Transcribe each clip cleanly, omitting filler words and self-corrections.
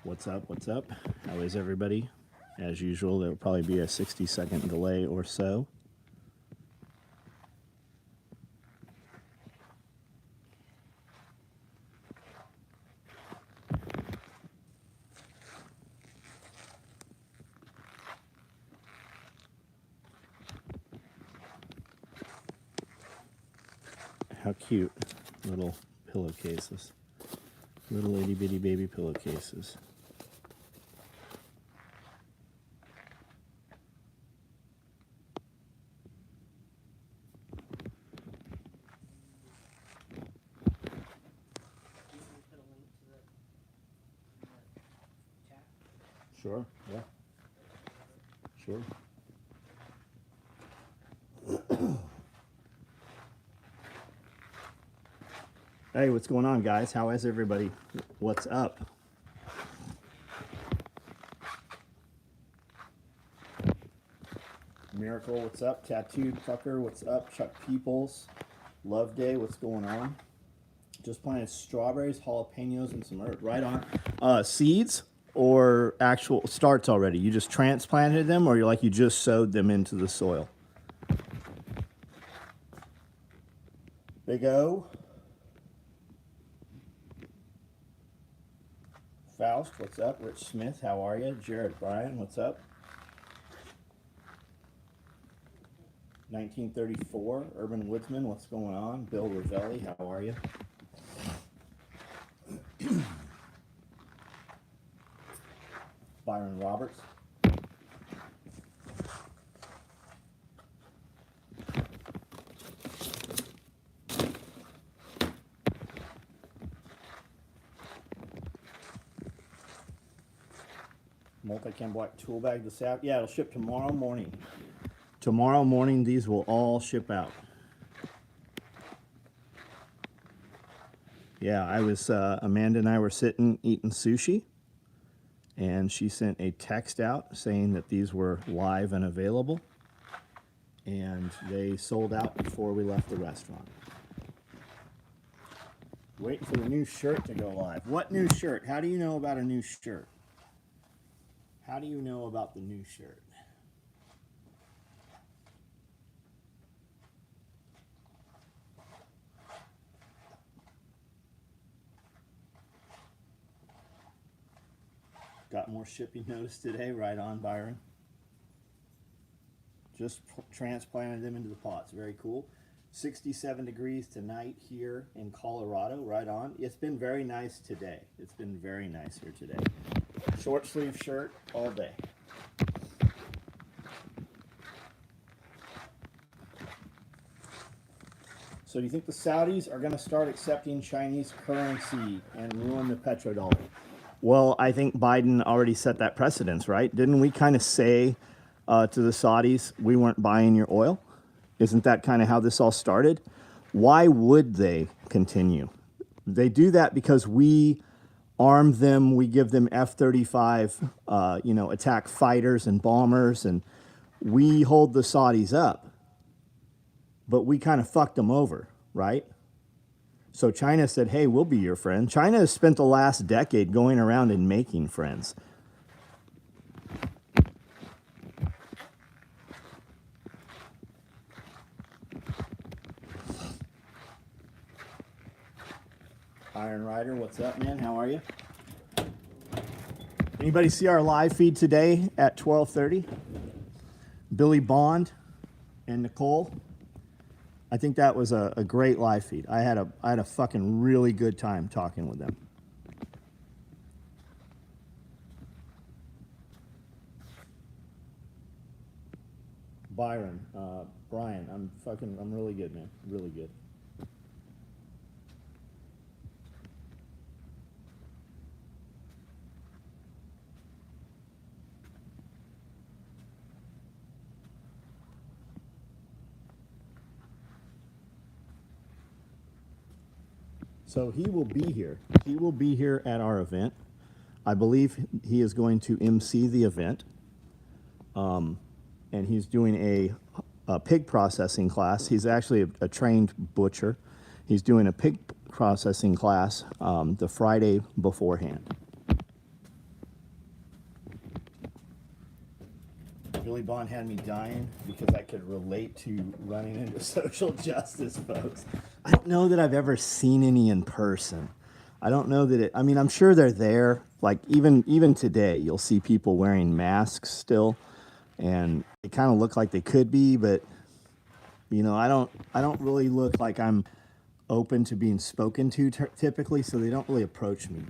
What's up? What's up? How is everybody? As usual, there will probably be a 60-second delay or so. How cute. Little pillowcases. Little itty bitty baby pillowcases. Sure, yeah. Sure. Hey, what's going on, guys? How is everybody? What's up? Miracle, what's up? Tattooed Fucker, what's up? Chuck Peoples, Love Day, what's going on? Just planted strawberries, jalapenos, and some herb. Right on. Seeds or actual starts already? You just transplanted them, or you just sowed them into the soil? Big O. Faust, what's up? Rich Smith, how are you? Jared Bryan, what's up? 1934, Urban Woodsman, what's going on? Bill Ravelli, how are you? Byron Roberts. Multicam black tool bag this out. Yeah, it'll ship tomorrow morning. Tomorrow morning, these will all ship out. Yeah, I was, Amanda and I were sitting eating sushi, and she sent a text out saying that these were live and available, and they sold out before we left the restaurant. Waiting for the new shirt to go live. What new shirt? How do you know about a new shirt? How do you know about the new shirt? Got more shipping notice today. Right on, Byron. Just transplanted them into the pots. Very cool. 67 degrees tonight here in Colorado. Right on. It's been very nice today. It's been very nice here today. Short sleeve shirt all day. So do you think the Saudis are going to start accepting Chinese currency and ruin the petrodollar? Well, I think Biden already set that precedence, right? Didn't we kind of say to the Saudis, we weren't buying your oil? Isn't that kind of how this all started? Why would they continue? They do that because we arm them, we give them F-35, attack fighters and bombers, and we hold the Saudis up. But we kind of fucked them over, right? So China said, hey, we'll be your friend. China has spent the last decade going around and making friends. Iron Rider, what's up, man? How are you? Anybody see our live feed today at 12:30? Billy Bond and Nicole. I think that was a great live feed. I had a fucking really good time talking with them. Byron, Brian, I'm really good, man. Really good. So he will be here. He will be here at our event. I believe he is going to MC the event. And he's doing a pig processing class. He's actually a trained butcher. He's doing a pig processing class the Friday beforehand. Billy Bond had me dying because I could relate to running into social justice folks. I don't know that I've ever seen any in person. I don't know that I mean, I'm sure they're there. Like even today, you'll see people wearing masks still, and they kind of look like they could be, but I don't really look like I'm open to being spoken to typically, so they don't really approach me.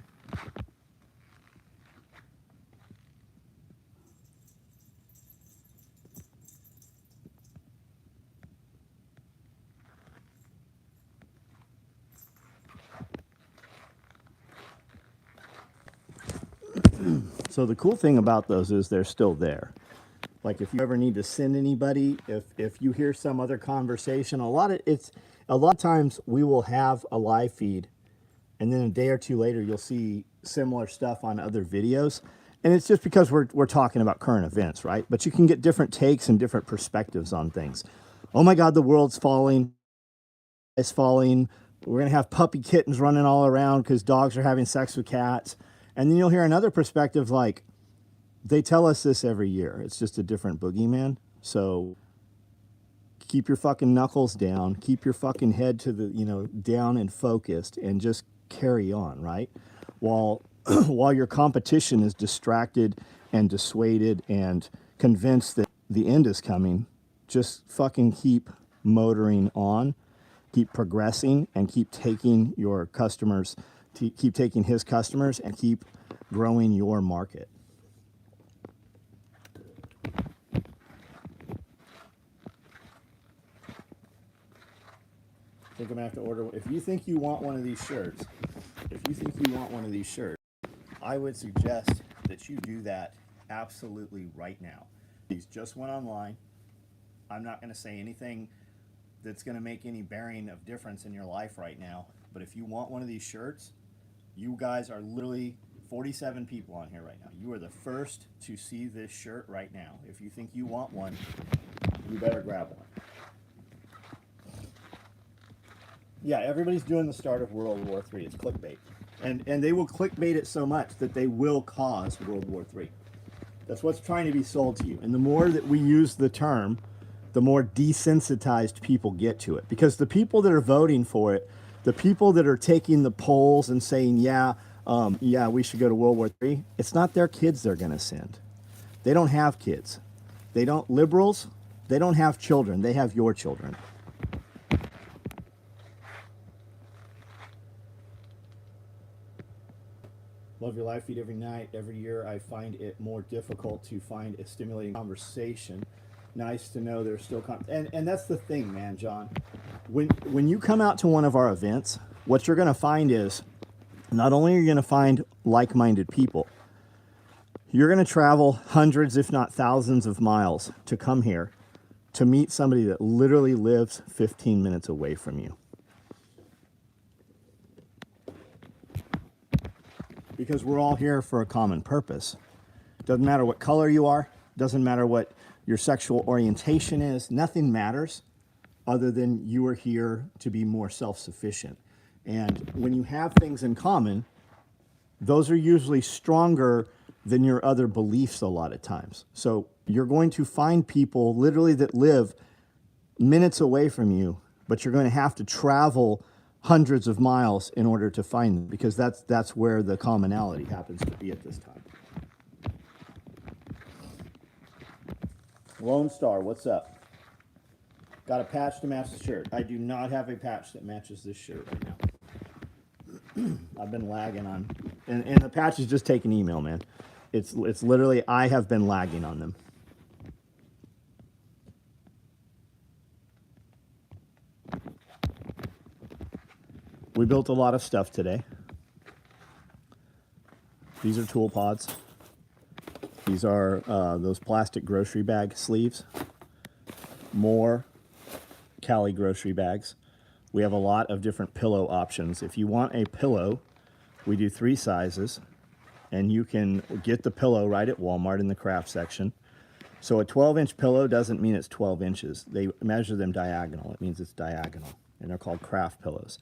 So the cool thing about those is they're still there. Like if you ever need to send anybody, if you hear some other conversation, a lot of times we will have a live feed, and then a day or two later you'll see similar stuff on other videos, and it's just because we're talking about current events, right? But you can get different takes and different perspectives on things. Oh my God, the world's falling. It's falling. We're gonna have puppy kittens running all around because dogs are having sex with cats. And then you'll hear another perspective like, they tell us this every year. It's just a different boogeyman. So keep your fucking knuckles down. Keep your fucking head to the, down and focused, and just carry on, right? While while your competition is distracted and dissuaded and convinced that the end is coming, just fucking keep motoring on, keep progressing, and keep taking your customers, keep taking his customers, and keep growing your market. I think I'm gonna have to order. If you think you want one of these shirts, I would suggest that you do that absolutely right now. These just went online. I'm not going to say anything that's going to make any bearing of difference in your life right now. But if you want one of these shirts, you guys are literally 47 people on here right now. You are the first to see this shirt right now. If you think you want one, you better grab one. Yeah, everybody's doing the start of World War III. It's clickbait. And they will clickbait it so much that they will cause World War III. That's what's trying to be sold to you. And the more that we use the term, the more desensitized people get to it. Because the people that are voting for it, the people that are taking the polls and saying, we should go to World War III, it's not their kids they're going to send. They don't have kids. Liberals, they don't have children. They have your children. Love your live feed every night. Every year I find it more difficult to find a stimulating conversation. Nice to know there's still and that's the thing, man, John. When you come out to one of our events, what you're going to find is not only are you going to find like-minded people, you're going to travel hundreds, if not thousands of miles to come here to meet somebody that literally lives 15 minutes away from you. Because we're all here for a common purpose. Doesn't matter what color you are, doesn't matter what your sexual orientation is, nothing matters other than you are here to be more self-sufficient. And when you have things in common, those are usually stronger than your other beliefs a lot of times. So you're going to find people literally that live minutes away from you, but you're going to have to travel hundreds of miles in order to find them, because that's where the commonality happens to be at this time. Lone Star, what's up? Got a patch to match the shirt. I do not have a patch that matches this shirt right now. I've been lagging on, and the patch is just taking email, man. It's literally, I have been lagging on them. We built a lot of stuff today. These are tool pods. These are those plastic grocery bag sleeves. More Cali grocery bags. We have a lot of different pillow options. If you want a pillow, we do 3 sizes, and you can get the pillow right at Walmart in the craft section. So a 12-inch pillow doesn't mean it's 12 inches. They measure them diagonal. It means it's diagonal, and they're called craft pillows.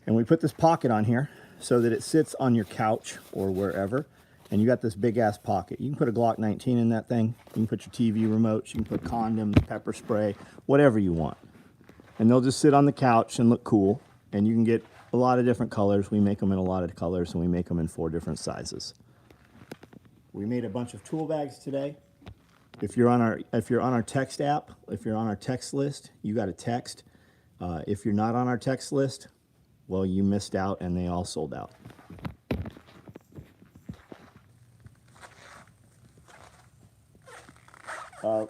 And we put this pocket on here so that it sits on your couch or wherever, and you got this big ass pocket. You can put a Glock 19 in that thing. You can put your TV remotes. You can put condoms, pepper spray, whatever you want. And they'll just sit on the couch and look cool. And you can get a lot of different colors. We make them in a lot of colors, and we make them in 4 different sizes. We made a bunch of tool bags today. If you're on our text app, if you're on our text list, you got a text. If you're not on our text list, well, you missed out, and they all sold out.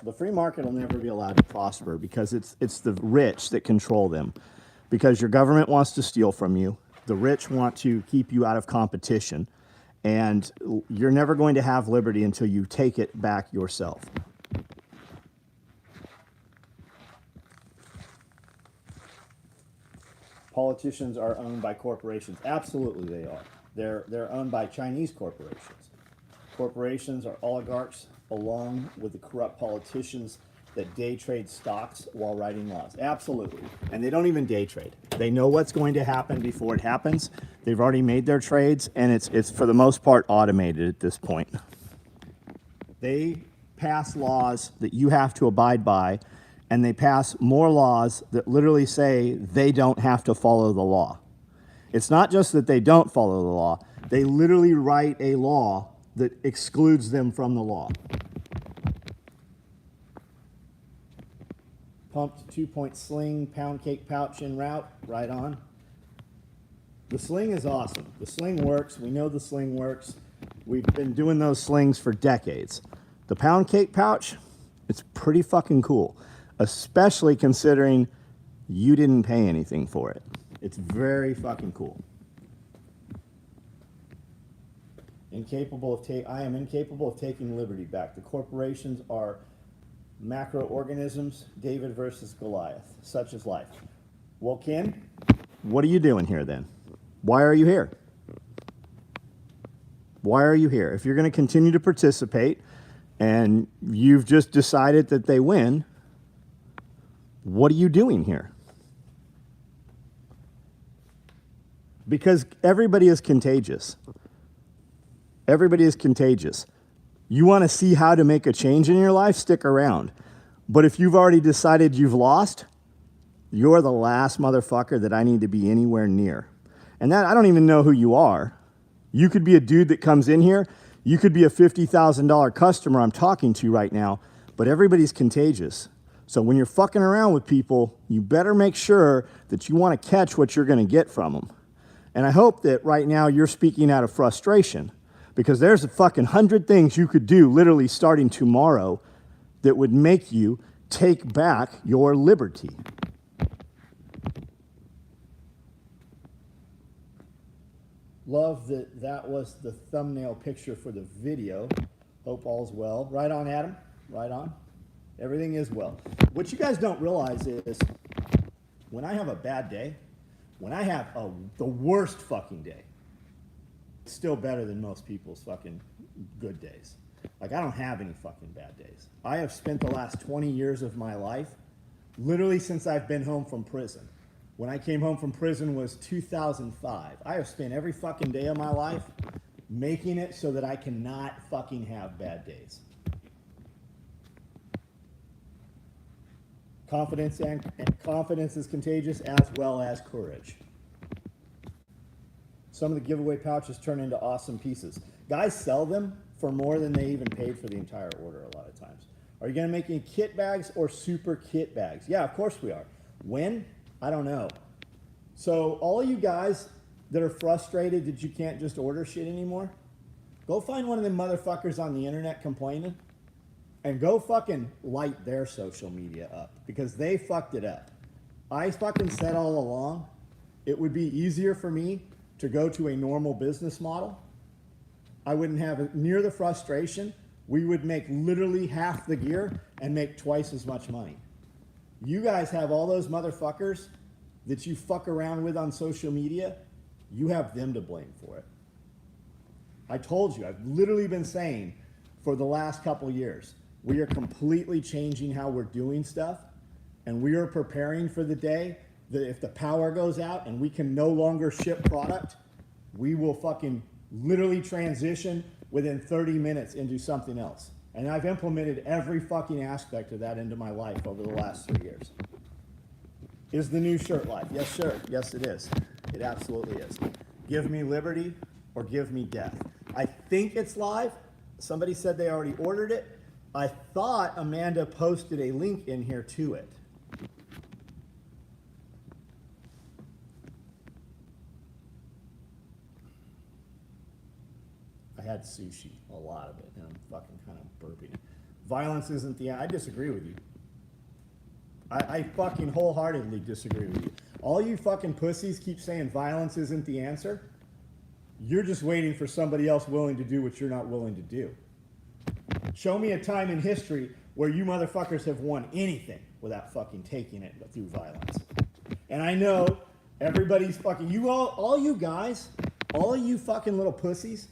The free market will never be allowed to prosper because it's the rich that control them. Because your government wants to steal from you. The rich want to keep you out of competition. And you're never going to have liberty until you take it back yourself. Politicians are owned by corporations. Absolutely they are. They're owned by Chinese corporations. Corporations are oligarchs along with the corrupt politicians that day trade stocks while writing laws. Absolutely. And they don't even day trade. They know what's going to happen before it happens. They've already made their trades, and it's for the most part automated at this point. They pass laws that you have to abide by, and they pass more laws that literally say they don't have to follow the law. It's not just that they don't follow the law. They literally write a law that excludes them from the law. Pumped 2-point sling, pound cake pouch en route, right on. The sling is awesome. The sling works. We know the sling works. We've been doing those slings for decades. The pound cake pouch, it's pretty fucking cool, especially considering you didn't pay anything for it. It's very fucking cool. I am incapable of taking liberty back. The corporations are macroorganisms, David versus Goliath, such is life. Well, Ken, what are you doing here then? Why are you here? Why are you here? If you're going to continue to participate and you've just decided that they win, what are you doing here? Because everybody is contagious. Everybody is contagious. You want to see how to make a change in your life? Stick around. But if you've already decided you've lost, you're the last motherfucker that I need to be anywhere near. And that, I don't even know who you are. You could be a dude that comes in here. You could be a $50,000 customer I'm talking to right now, but everybody's contagious. So when you're fucking around with people, you better make sure that you want to catch what you're going to get from them. And I hope that right now you're speaking out of frustration, because there's a fucking 100 things you could do literally starting tomorrow that would make you take back your liberty. Love that that was the thumbnail picture for the video. Hope all's well. Right on, Adam. Right on. Everything is well. What you guys don't realize is when I have a bad day, when I have the worst fucking day, it's still better than most people's fucking good days. Like, I don't have any fucking bad days. I have spent the last 20 years of my life, literally since I've been home from prison. When I came home from prison was 2005. I have spent every fucking day of my life making it so that I cannot fucking have bad days. Confidence and confidence is contagious, as well as courage. Some of the giveaway pouches turn into awesome pieces. Guys sell them for more than they even paid for the entire order a lot of times. Are you going to make any kit bags or super kit bags? Yeah, of course we are. When? I don't know. So all of you guys that are frustrated that you can't just order shit anymore, go find one of them motherfuckers on the internet complaining and go fucking light their social media up, because they fucked it up. I fucking said all along it would be easier for me to go to a normal business model. I wouldn't have near the frustration. We would make literally half the gear and make twice as much money. You guys have all those motherfuckers that you fuck around with on social media. You have them to blame for it. I told you, I've literally been saying for the last couple years, we are completely changing how we're doing stuff, and we are preparing for the day that if the power goes out and we can no longer ship product, we will fucking literally transition within 30 minutes into something else. And I've implemented every fucking aspect of that into my life over the last 3 years. Is the new shirt life? Yes, sir. Yes, it is. It absolutely is. Give me liberty or give me death. I think it's live. Somebody said they already ordered it. I thought Amanda posted a link in here to it. I had sushi, a lot of it, and I'm fucking kind of burping. Violence isn't the end. I disagree with you. I fucking wholeheartedly disagree with you. All you fucking pussies keep saying violence isn't the answer. You're just waiting for somebody else willing to do what you're not willing to do. Show me a time in history where you motherfuckers have won anything without fucking taking it through violence. And I know everybody's fucking, you all you guys, all you fucking little pussies,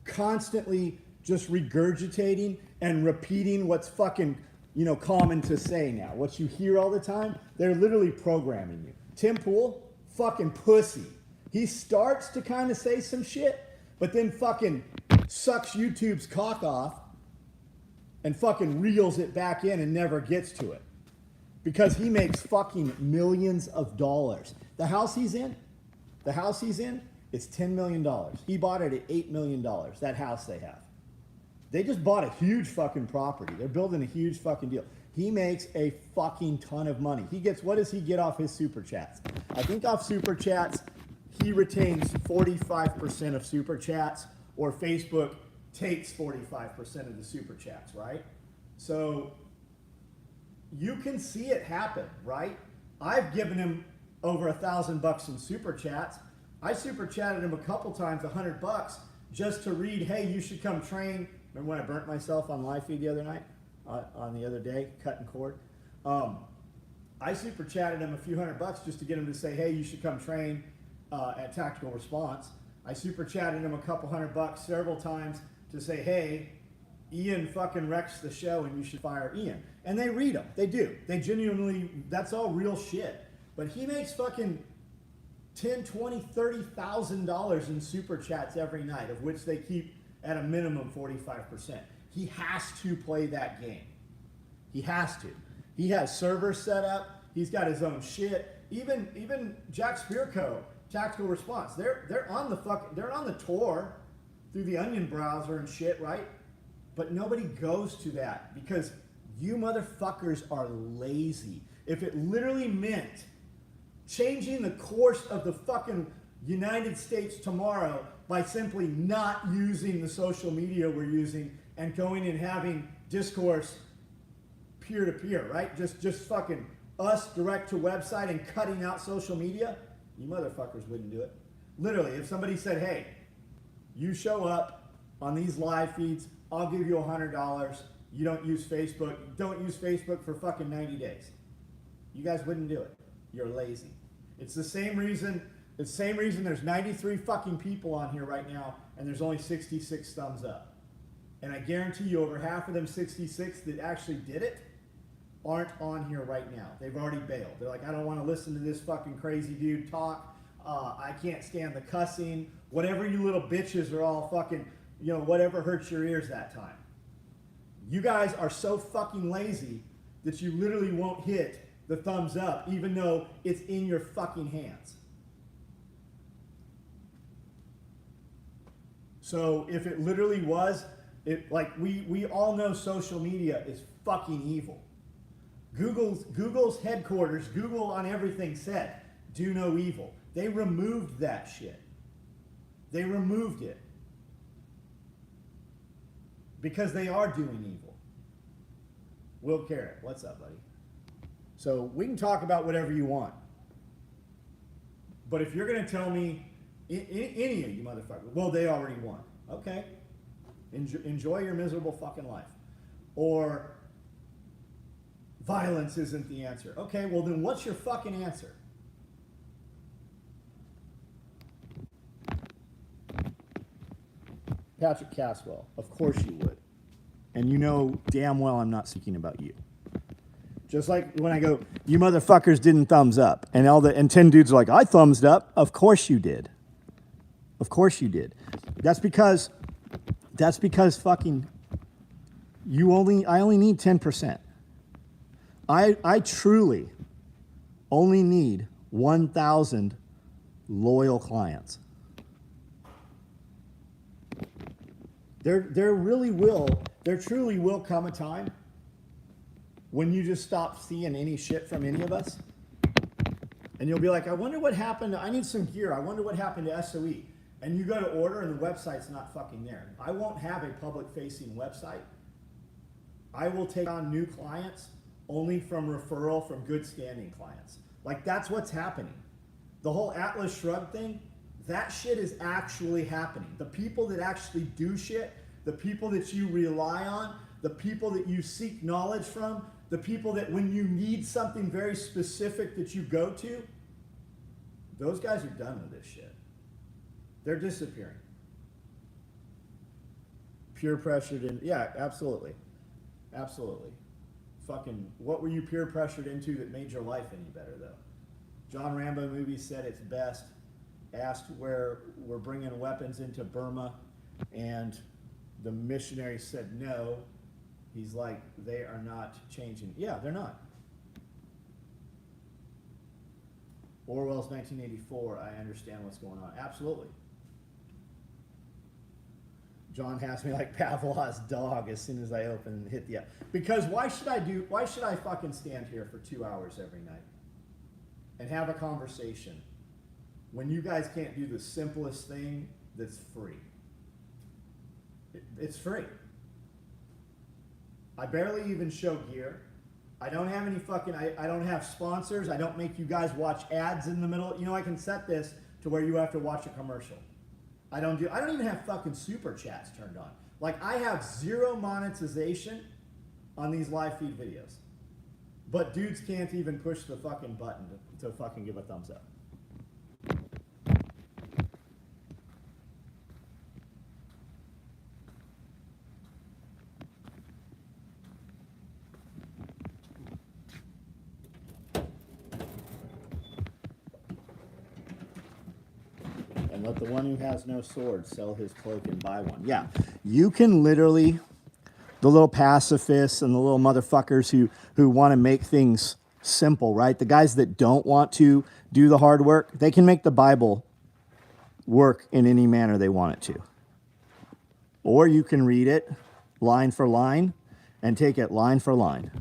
constantly just regurgitating and repeating what's fucking, common to say now. What you hear all the time, they're literally programming you. Tim Pool, fucking pussy. He starts to kind of say some shit, but then fucking sucks YouTube's cock off and fucking reels it back in and never gets to it. Because he makes fucking millions of dollars. The house he's in, it's $10 million. He bought it at $8 million, that house they have. They just bought a huge fucking property. They're building a huge fucking deal. He makes a fucking ton of money. What does he get off his super chats? I think off super chats, he retains 45% of super chats, or Facebook takes 45% of the super chats, right? So you can see it happen, right? I've given him over $1,000 in super chats. I super chatted him a couple times, $100, just to read, hey, you should come train. Remember when I burnt myself on live feed the other night, on the other day, cutting cord? I super chatted him a few $100 just to get him to say, hey, you should come train at Tactical Response. I super chatted him a couple $100 several times to say, hey, Ian fucking wrecks the show and you should fire Ian. And they read them. They do. They genuinely, that's all real shit. But he makes fucking $10, $20, $30,000 in super chats every night, of which they keep at a minimum 45%. He has to play that game. He has to. He has servers set up. He's got his own shit. Even Jack Spirko, Tactical Response, they're on the tour through the Onion browser and shit, right? But nobody goes to that because you motherfuckers are lazy. If it literally meant changing the course of the fucking United States tomorrow by simply not using the social media we're using and going and having discourse peer-to-peer, right? Just fucking us direct to website and cutting out social media, you motherfuckers wouldn't do it. Literally, if somebody said, hey, you show up on these live feeds, I'll give you $100. You don't use Facebook. Don't use Facebook for fucking 90 days. You guys wouldn't do it. You're lazy. It's the same reason there's 93 fucking people on here right now and there's only 66 thumbs up. And I guarantee you over half of them 66 that actually did it aren't on here right now. They've already bailed. They're like, I don't want to listen to this fucking crazy dude talk. I can't stand the cussing. Whatever you little bitches are all fucking, whatever hurts your ears that time. You guys are so fucking lazy that you literally won't hit the thumbs up even though it's in your fucking hands. So if it literally was, we all know social media is fucking evil. Google's headquarters, Google on everything said, do no evil. They removed that shit. They removed it. Because they are doing evil. Will Carrot, what's up, buddy? So we can talk about whatever you want. But if you're going to tell me, any of you motherfuckers, well, they already won. Okay. Enjoy your miserable fucking life. Or violence isn't the answer. Okay, well then what's your fucking answer? Patrick Caswell, of course you would. And you know damn well I'm not speaking about you. Just like when I go, you motherfuckers didn't thumbs up. And 10 dudes are like, I thumbs up. Of course you did. Of course you did. That's because That's because fucking I only need 10%. I truly only need 1,000 loyal clients. There truly will come a time when you just stop seeing any shit from any of us. And you'll be like, I wonder what happened. I need some gear. I wonder what happened to SOE. And you go to order and the website's not fucking there. I won't have a public facing website. I will take on new clients only from referral from good standing clients. Like, that's what's happening. The whole Atlas Shrugged thing, that shit is actually happening. The people that actually do shit, the people that you rely on, the people that you seek knowledge from, the people that when you need something very specific that you go to, those guys are done with this shit. They're disappearing. Peer pressured in, yeah, absolutely. Absolutely. Fucking, what were you peer pressured into that made your life any better, though? John Rambo movie said it's best. Asked where we're bringing weapons into Burma, and the missionary said no. He's like, they are not changing. Yeah, they're not. Orwell's 1984, I understand what's going on. Absolutely. John has me like Pavlov's dog as soon as I open and hit the app. Because why should I fucking stand here for 2 hours every night and have a conversation when you guys can't do the simplest thing that's free? It's free. I barely even show gear. I don't have any fucking, I don't have sponsors. I don't make you guys watch ads in the middle. You know, I can set this to where you have to watch a commercial. I don't even have fucking super chats turned on. Like, I have zero monetization on these live feed videos. But dudes can't even push the fucking button to fucking give a thumbs up. And let the one who has no sword sell his cloak and buy one. Yeah, you can literally, the little pacifists and the little motherfuckers who want to make things simple, right? The guys that don't want to do the hard work, they can make the Bible work in any manner they want it to. Or you can read it line for line and take it line for line.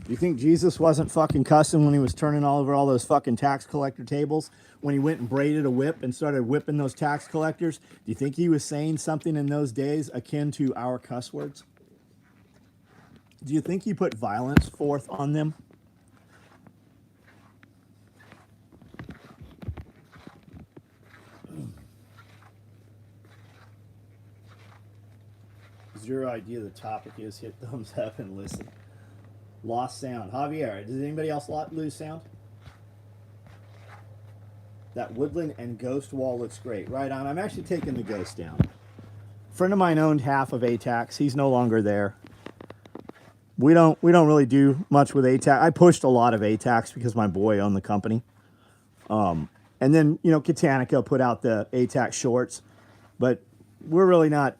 You think Jesus wasn't fucking cussing when he was turning all over all those fucking tax collector tables? When he went and braided a whip and started whipping those tax collectors? Do you think he was saying something in those days akin to our cuss words? Do you think he put violence forth on them? Zero idea the topic is. Hit thumbs up and listen. Lost sound. Javier, does anybody else lose sound? That woodland and ghost wall looks great. Right on. I'm actually taking the ghost down. A friend of mine owned half of ATAX. He's no longer there. We don't really do much with ATAX. I pushed a lot of ATAX because my boy owned the company. And then, you know, Katanica put out the ATAX shorts. But we're not,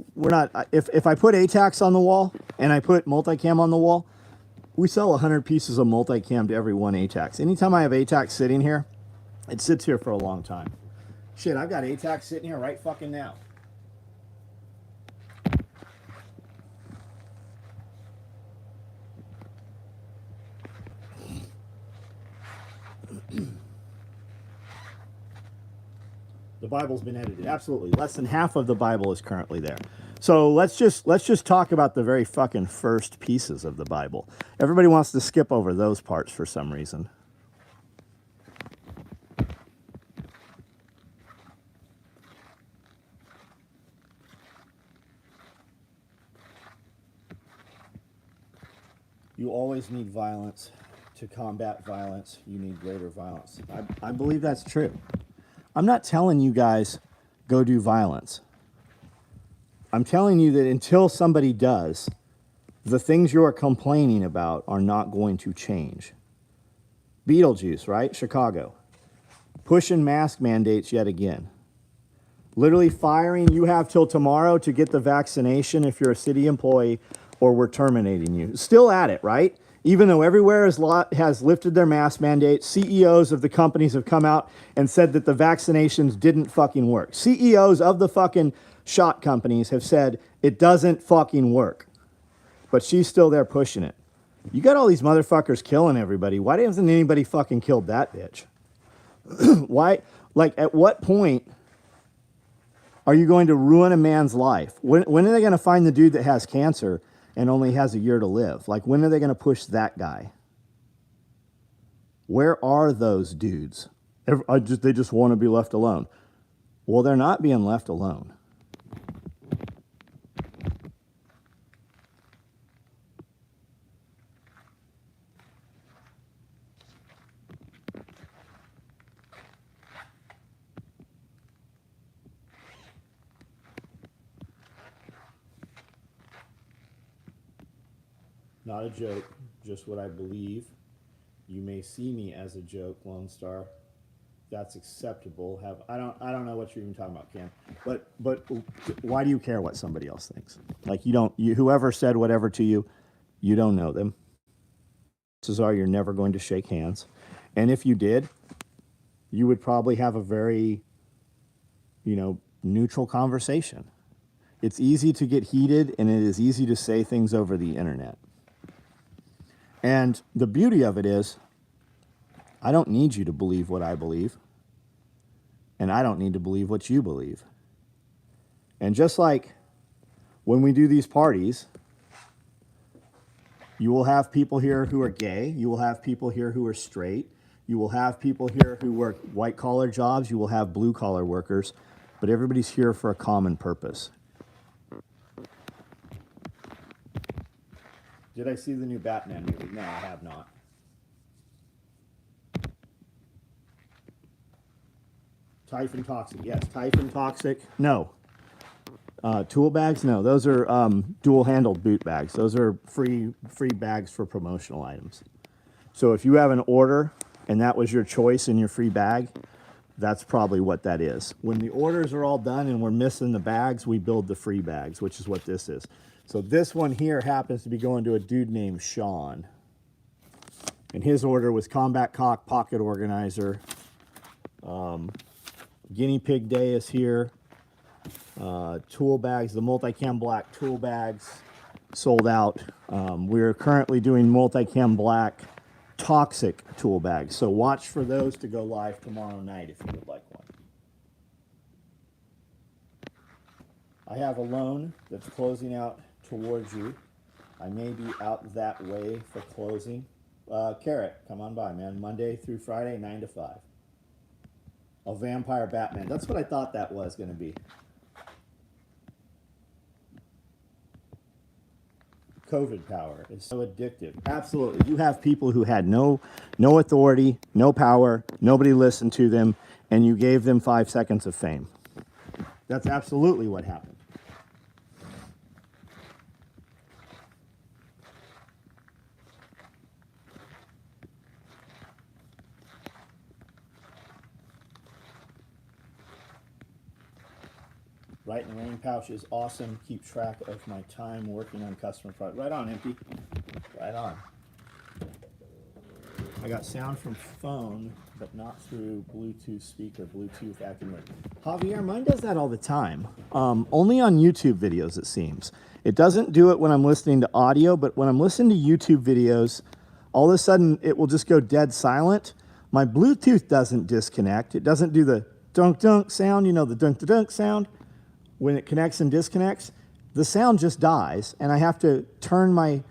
if I put ATAX on the wall and I put Multicam on the wall, we sell 100 pieces of Multicam to every one ATAX. Anytime I have ATAX sitting here, it sits here for a long time. Shit, I've got ATAX sitting here right fucking now. The Bible's been edited. Absolutely. Less than half of the Bible is currently there. So let's just talk about the very fucking first pieces of the Bible. Everybody wants to skip over those parts for some reason. You always need violence. To combat violence, you need greater violence. I believe that's true. I'm not telling you guys go do violence. I'm telling you that until somebody does, the things you're complaining about are not going to change. Beetlejuice, right? Chicago. pushing mask mandates yet again. Literally firing, you have till tomorrow to get the vaccination if you're a city employee, or we're terminating you. Still at it, right? Even though everywhere has lifted their mask mandates, CEOs of the companies have come out and said that the vaccinations didn't fucking work. CEOs of the fucking shot companies have said it doesn't fucking work. But she's still there pushing it. You got all these motherfuckers killing everybody. Why hasn't anybody fucking killed that bitch? Why? Like, at what point are you going to ruin a man's life? When are they going to find the dude that has cancer and only has a year to live? Like, when are they going to push that guy? Where are those dudes? They just want to be left alone. Well, they're not being left alone. Not a joke, just what I believe. You may see me as a joke, Lone Star. That's acceptable. I don't know what you're even talking about, Cam. But why do you care what somebody else thinks? Like, whoever said whatever to you, you don't know them. Chances are you're never going to shake hands. And if you did, you would probably have a very, neutral conversation. It's easy to get heated, and it is easy to say things over the internet. And the beauty of it is, I don't need you to believe what I believe, and I don't need to believe what you believe. And just like when we do these parties, you will have people here who are gay, you will have people here who are straight, you will have people here who work white-collar jobs, you will have blue-collar workers, but everybody's here for a common purpose. Did I see the new Batman movie? No, I have not. Typhon Toxic, yes. Typhon Toxic, no. Tool bags, no. Those are dual-handled boot bags. Those are free bags for promotional items. So if you have an order and that was your choice in your free bag, that's probably what that is. When the orders are all done and we're missing the bags, we build the free bags, which is what this is. So this one here happens to be going to a dude named Sean. And his order was Combat Cock Pocket Organizer. Guinea Pig Day is here. Tool bags, the Multicam Black tool bags sold out. We're currently doing Multicam Black Toxic tool bags. So watch for those to go live tomorrow night if you would like one. I have a loan that's closing out towards you. I may be out that way for closing. Carrot, come on by, man. Monday through Friday, 9 to 5. A vampire Batman. That's what I thought that was going to be. COVID power is so addictive. Absolutely. You have people who had no authority, no power, nobody listened to them, and you gave them 5 seconds of fame. That's absolutely what happened. Right in the rain pouch is awesome. Keep track of my time working on customer product. Right on, Empty. Right on. I got sound from phone, but not through Bluetooth speaker. Bluetooth acting weird. Javier, mine does that all the time. Only on YouTube videos, it seems. It doesn't do it when I'm listening to audio, but when I'm listening to YouTube videos, all of a sudden it will just go dead silent. My Bluetooth doesn't disconnect. It doesn't do the dunk-dunk sound, the dunk-dunk sound. When it connects and disconnects, the sound just dies, and I have to turn my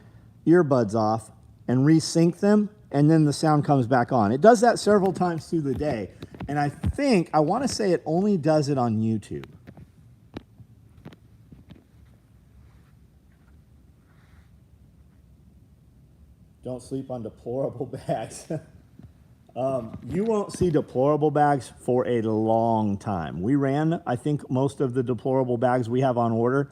earbuds off and resync them, and then the sound comes back on. It does that several times through the day, and I want to say it only does it on YouTube. Don't sleep on deplorable bags. You won't see deplorable bags for a long time. We ran, I think, most of the deplorable bags we have on order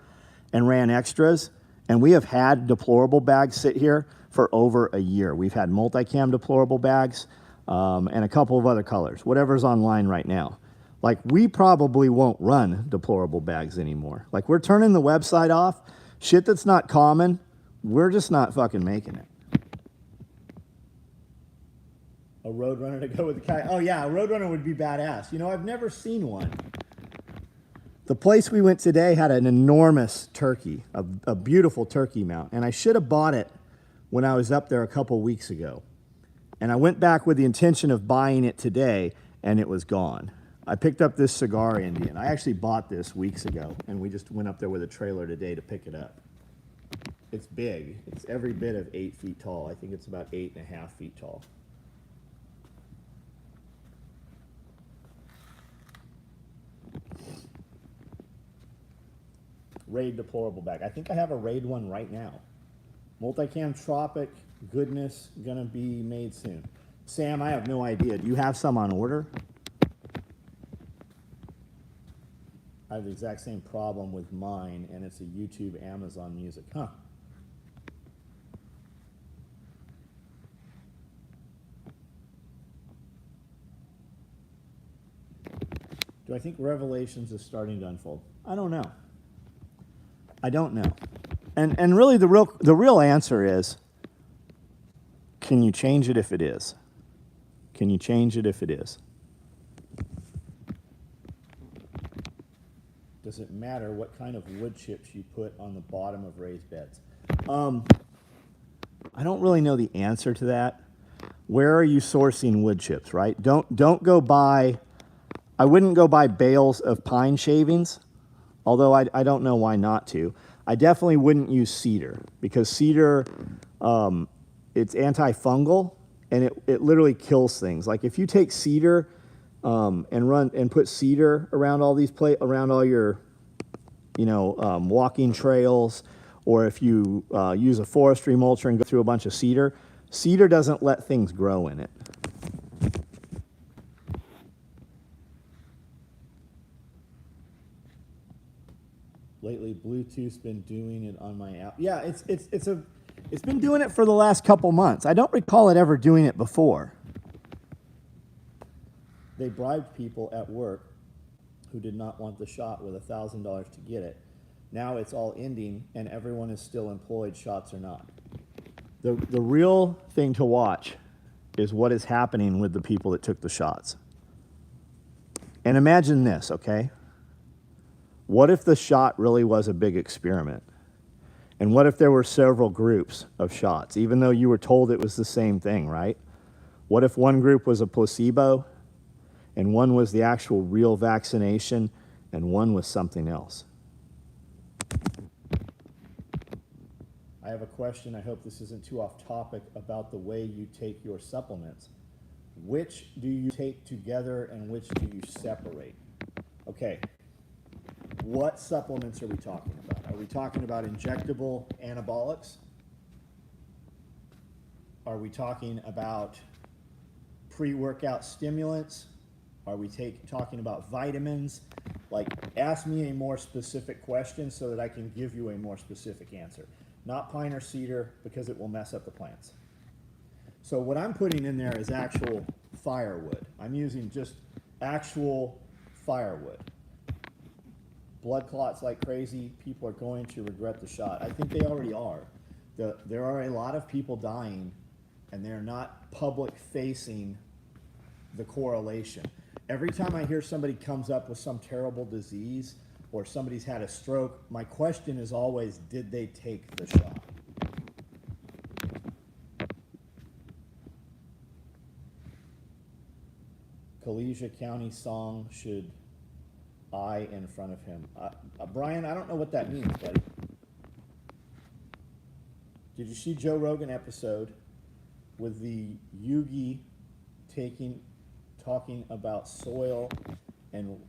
and ran extras. And we have had deplorable bags sit here for over a year. We've had Multicam deplorable bags. and a couple of other colors, whatever's online right now. Like, we probably won't run deplorable bags anymore. Like, we're turning the website off. Shit that's not common, we're just not fucking making it. A Roadrunner to go with the kayak. Oh yeah, a Roadrunner would be badass. You know, I've never seen one. The place we went today had an enormous turkey, a beautiful turkey mount, and I should have bought it when I was up there a couple weeks ago. And I went back with the intention of buying it today, and it was gone. I picked up this cigar Indian. I actually bought this weeks ago, and we just went up there with a trailer today to pick it up. It's big. It's every bit of 8 feet tall. I think it's about 8.5 feet tall. Raid deplorable bag. I think I have a Raid one right now. Multicam Tropic goodness gonna be made soon. Sam, I have no idea. Do you have some on order? I have the exact same problem with mine, and it's a YouTube Amazon Music. Huh. Do I think Revelations is starting to unfold? I don't know. I don't know. And really the real answer is, can you change it if it is? Can you change it if it is? Does it matter what kind of wood chips you put on the bottom of raised beds? I don't really know the answer to that. Where are you sourcing wood chips, right? Don't go buy, I wouldn't go buy bales of pine shavings, although I don't know why not to. I definitely wouldn't use cedar, because cedar, it's antifungal, and it literally kills things. Like, if you take cedar and put cedar around all these around all your, walking trails, or if you use a forestry mulcher and go through a bunch of cedar, cedar doesn't let things grow in it. Lately, Bluetooth's been doing it on my app. Yeah, it's been doing it for the last couple months. I don't recall it ever doing it before. They bribed people at work who did not want the shot with $1,000 to get it. Now it's all ending, and everyone is still employed, shots or not. The real thing to watch is what is happening with the people that took the shots. And imagine this, okay? What if the shot really was a big experiment? And what if there were several groups of shots, even though you were told it was the same thing, right? What if one group was a placebo, and one was the actual real vaccination, and one was something else? I have a question. I hope this isn't too off topic about the way you take your supplements. Which do you take together and which do you separate? Okay. What supplements are we talking about? Are we talking about injectable anabolics? Are we talking about pre-workout stimulants? Are we talking about vitamins? Like, ask me a more specific question so that I can give you a more specific answer. Not pine or cedar, because it will mess up the plants. So what I'm putting in there is actual firewood. I'm using just actual firewood. Blood clots like crazy. People are going to regret the shot. I think they already are. There are a lot of people dying, and they're not public-facing the correlation. Every time I hear somebody comes up with some terrible disease or somebody's had a stroke, my question is always, did they take the shot? Collegia County song should I in front of him. Brian, I don't know what that means, buddy. Did you see Joe Rogan episode with the Yugi talking about soil and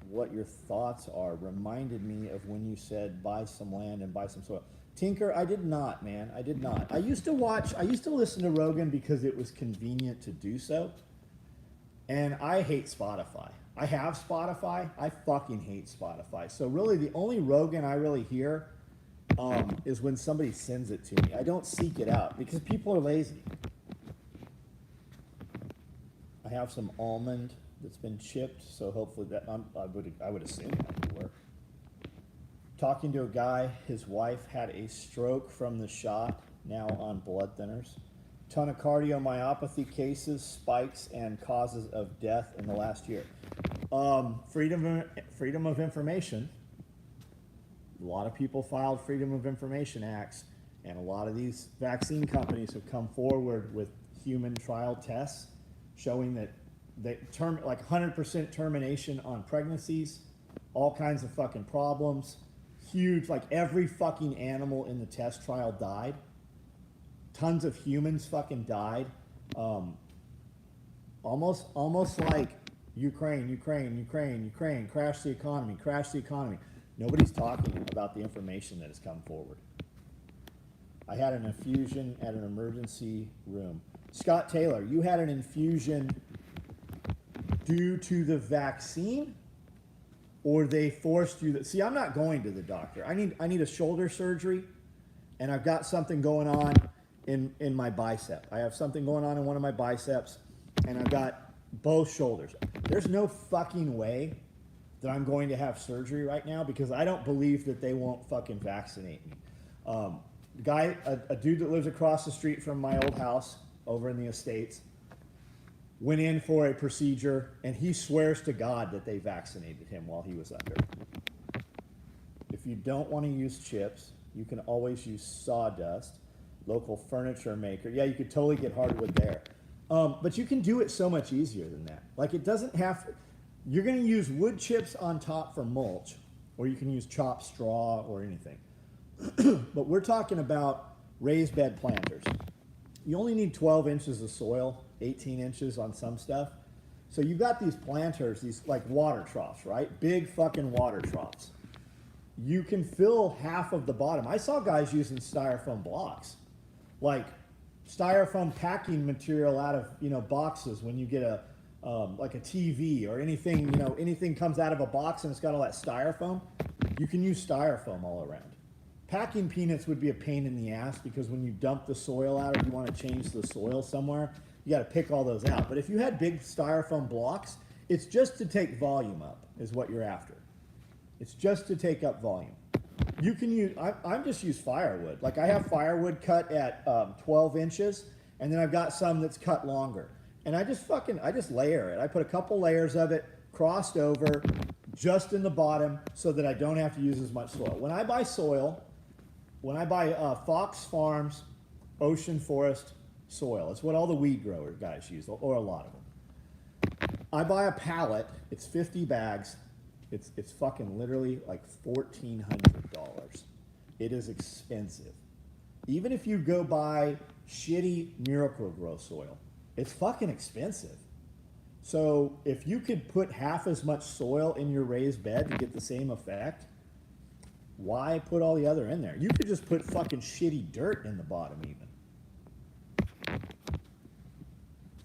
what your thoughts are? Reminded me of when you said buy some land and buy some soil. Tinker, I did not, man. I did not. I used to listen to Rogan because it was convenient to do so. And I hate Spotify. I have Spotify. I fucking hate Spotify. So really the only Rogan I really hear is when somebody sends it to me. I don't seek it out because people are lazy. I have some almond that's been chipped, so hopefully that I would assume that would work. Talking to a guy, his wife had a stroke from the shot, now on blood thinners. Ton of cardiomyopathy cases, spikes, and causes of death in the last year. Freedom of information. A lot of people filed Freedom of Information Acts, and a lot of these vaccine companies have come forward with human trial tests showing that like 100% termination on pregnancies, all kinds of fucking problems, huge, like every fucking animal in the test trial died. Tons of humans fucking died. Almost like Ukraine, crash the economy. Nobody's talking about the information that has come forward. I had an infusion at an emergency room. Scott Taylor, you had an infusion due to the vaccine, or they forced you to? See, I'm not going to the doctor. I need a shoulder surgery, and I've got something going on in my bicep. I have something going on in one of my biceps, and I've got both shoulders. There's no fucking way that I'm going to have surgery right now because I don't believe that they won't fucking vaccinate me. A dude that lives across the street from my old house over in the Estates went in for a procedure, and he swears to God that they vaccinated him while he was under. If you don't want to use chips, you can always use sawdust. Local furniture maker. Yeah, you could totally get hardwood there. But you can do it so much easier than that. Like, it doesn't have to, you're going to use wood chips on top for mulch, or you can use chopped straw or anything. But we're talking about raised bed planters. You only need 12 inches of soil, 18 inches on some stuff. So you've got these planters, these like water troughs, right? Big fucking water troughs. You can fill half of the bottom. I saw guys using styrofoam blocks, like styrofoam packing material out of, boxes when you get like a TV or anything, anything comes out of a box and it's got all that styrofoam. You can use styrofoam all around. Packing peanuts would be a pain in the ass because when you dump the soil out or you want to change the soil somewhere, you got to pick all those out. But if you had big styrofoam blocks, it's just to take volume up is what you're after. It's just to take up volume. You can use, I'm just use firewood. Like I have firewood cut at 12 inches, and then I've got some that's cut longer. And I just layer it. I put a couple layers of it crossed over just in the bottom so that I don't have to use as much soil. When I buy soil, when I buy Fox Farms Ocean Forest soil, it's what all the weed grower guys use, or a lot of them. I buy a pallet, it's 50 bags. It's fucking literally like $1,400. It is expensive. Even if you go buy shitty Miracle-Gro soil, it's fucking expensive. So if you could put half as much soil in your raised bed to get the same effect, why put all the other in there? You could just put fucking shitty dirt in the bottom even.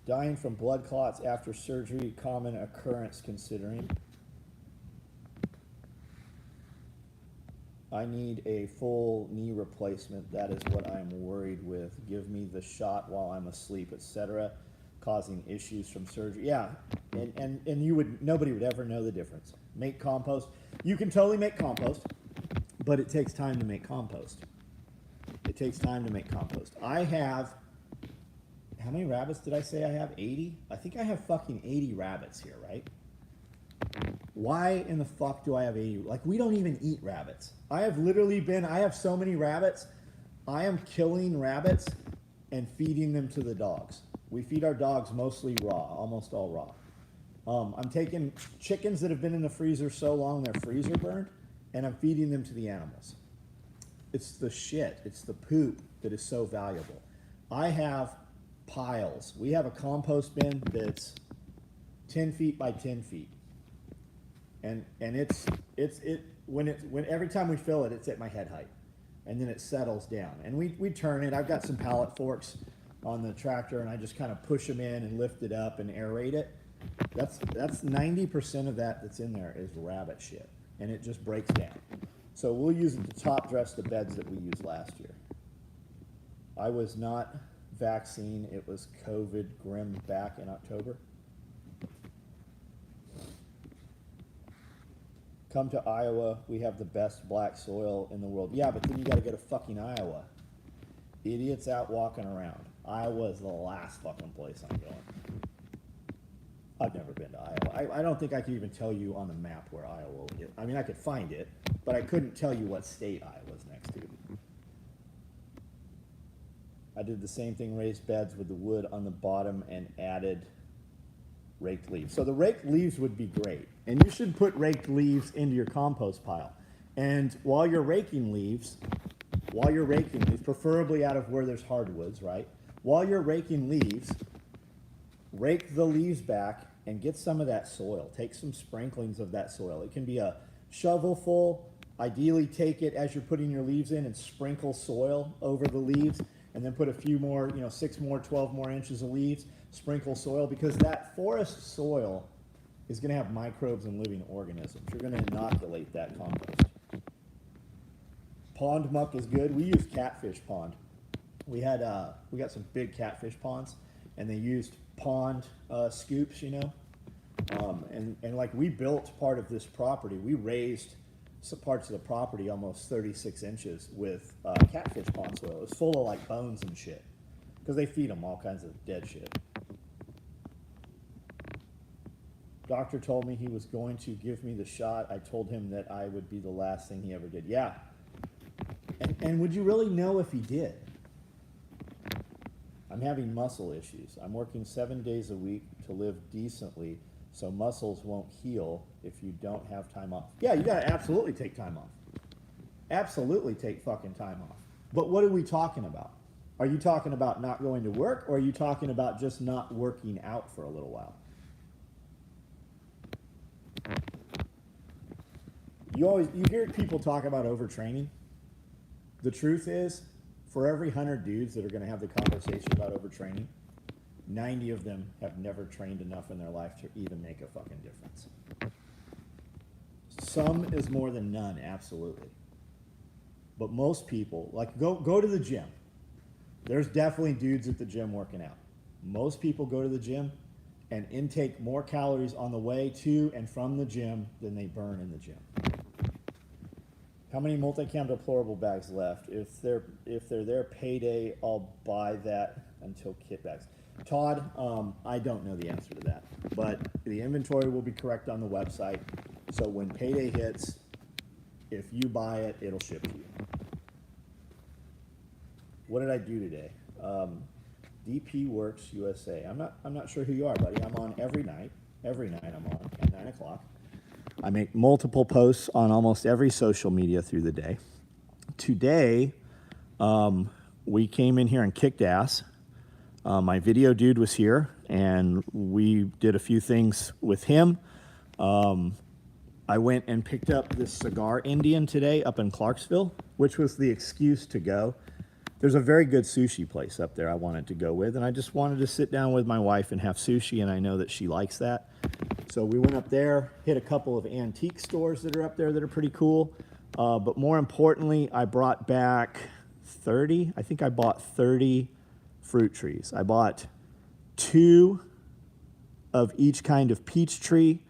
Dying from blood clots after surgery, common occurrence considering. I need a full knee replacement. That is what I'm worried with. Give me the shot while I'm asleep, etc., causing issues from surgery. Yeah, and nobody would ever know the difference. Make compost. You can totally make compost, but it takes time to make compost. It takes time to make compost. I have, how many rabbits did I say I have? 80? I think I have fucking 80 rabbits here, right? Why in the fuck do I have 80? Like, we don't even eat rabbits. I have so many rabbits. I am killing rabbits and feeding them to the dogs. We feed our dogs mostly raw, almost all raw. I'm taking chickens that have been in the freezer so long they're freezer burned, and I'm feeding them to the animals. It's the shit, it's the poop that is so valuable. I have piles. We have a compost bin that's 10 feet by 10 feet. And when every time we fill it, it's at my head height, and then it settles down. And we turn it. I've got some pallet forks on the tractor, and I just kind of push them in and lift it up and aerate it. That's 90% of that's in there is rabbit shit, and it just breaks down. So we'll use it to top dress the beds that we used last year. I was not vaccine. It was COVID grim back in October. Come to Iowa. We have the best black soil in the world. Yeah, but then you got to go to fucking Iowa. Idiots out walking around. Iowa is the last fucking place I'm going. I've never been to Iowa. I don't think I could even tell you on the map where Iowa is. I mean, I could find it, but I couldn't tell you what state Iowa's next to. I did the same thing, raised beds with the wood on the bottom and added raked leaves. So the raked leaves would be great. And you should put raked leaves into your compost pile. And while you're raking leaves, preferably out of where there's hardwoods, right? While you're raking leaves, rake the leaves back and get some of that soil. Take some sprinklings of that soil. It can be a shovelful. Ideally, take it as you're putting your leaves in and sprinkle soil over the leaves, and then put a few more, 6 more, 12 more inches of leaves, sprinkle soil, because that forest soil is going to have microbes and living organisms. You're going to inoculate that compost. Pond muck is good. We use catfish pond. We got some big catfish ponds, and they used pond scoops, and like we built part of this property. We raised some parts of the property almost 36 inches with catfish pond soil. It was full of like bones and shit, because they feed them all kinds of dead shit. Doctor told me he was going to give me the shot. I told him that I would be the last thing he ever did. Yeah. And would you really know if he did? I'm having muscle issues. I'm working 7 days a week to live decently, so muscles won't heal if you don't have time off. Yeah, you gotta absolutely take time off. Absolutely take fucking time off. But what are we talking about? Are you talking about not going to work, or are you talking about just not working out for a little while? You hear people talk about overtraining. The truth is, for every 100 dudes that are going to have the conversation about overtraining, 90 of them have never trained enough in their life to even make a fucking difference. Some is more than none, absolutely. But most people, like go to the gym. There's definitely dudes at the gym working out. Most people go to the gym and intake more calories on the way to and from the gym than they burn in the gym. How many Multicam deplorable bags left? If they're there payday, I'll buy that until kit bags. Todd, I don't know the answer to that, but the inventory will be correct on the website. So when payday hits, if you buy it, it'll ship to you. What did I do today? DP Works USA. I'm not sure who you are, buddy. I'm on every night. Every night I'm on at 9 o'clock. I make multiple posts on almost every social media through the day. Today, we came in here and kicked ass. My video dude was here, and we did a few things with him. I went and picked up this cigar Indian today up in Clarksville, which was the excuse to go. There's a very good sushi place up there I wanted to go with, and I just wanted to sit down with my wife and have sushi, and I know that she likes that. So we went up there, hit a couple of antique stores that are up there that are pretty cool. But more importantly, I brought back 30. I think I bought 30 fruit trees. I bought 2 of each kind of peach tree.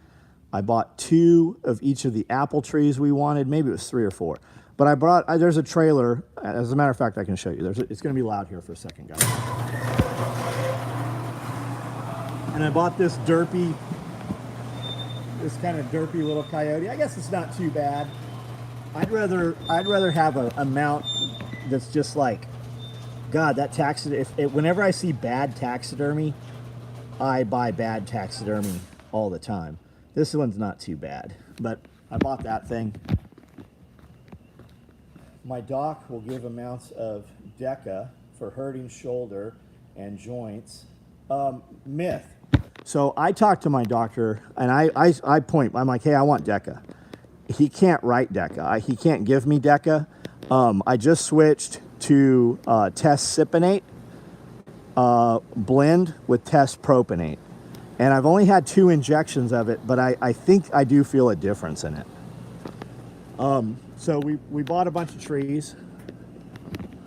I bought 2 of each of the apple trees we wanted. Maybe it was 3 or 4. But there's a trailer. As a matter of fact, I can show you. It's going to be loud here for a second, guys. And I bought this kind of derpy little coyote. I guess it's not too bad. I'd rather have a mount that's just like, God, that taxidermy. Whenever I see bad taxidermy, I buy bad taxidermy all the time. This one's not too bad, but I bought that thing. My doc will give amounts of Deca for hurting shoulder and joints. Myth. So I talked to my doctor, and I'm like, hey, I want Deca. He can't write Deca. He can't give me Deca. I just switched to test cypionate blend with test propionate. And I've only had 2 injections of it, but I think I do feel a difference in it. So we bought a bunch of trees.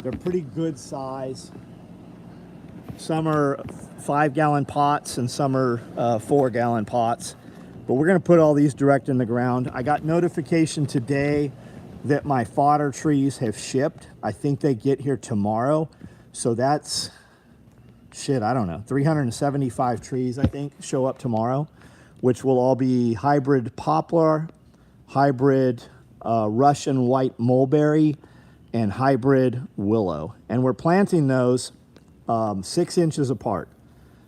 They're pretty good size. Some are 5-gallon pots and some are 4-gallon pots. But we're going to put all these direct in the ground. I got notification today that my fodder trees have shipped. I think they get here tomorrow. So that's, shit, I don't know, 375 trees, I think, show up tomorrow, which will all be hybrid poplar, hybrid Russian white mulberry, and hybrid willow. And we're planting those 6 inches apart.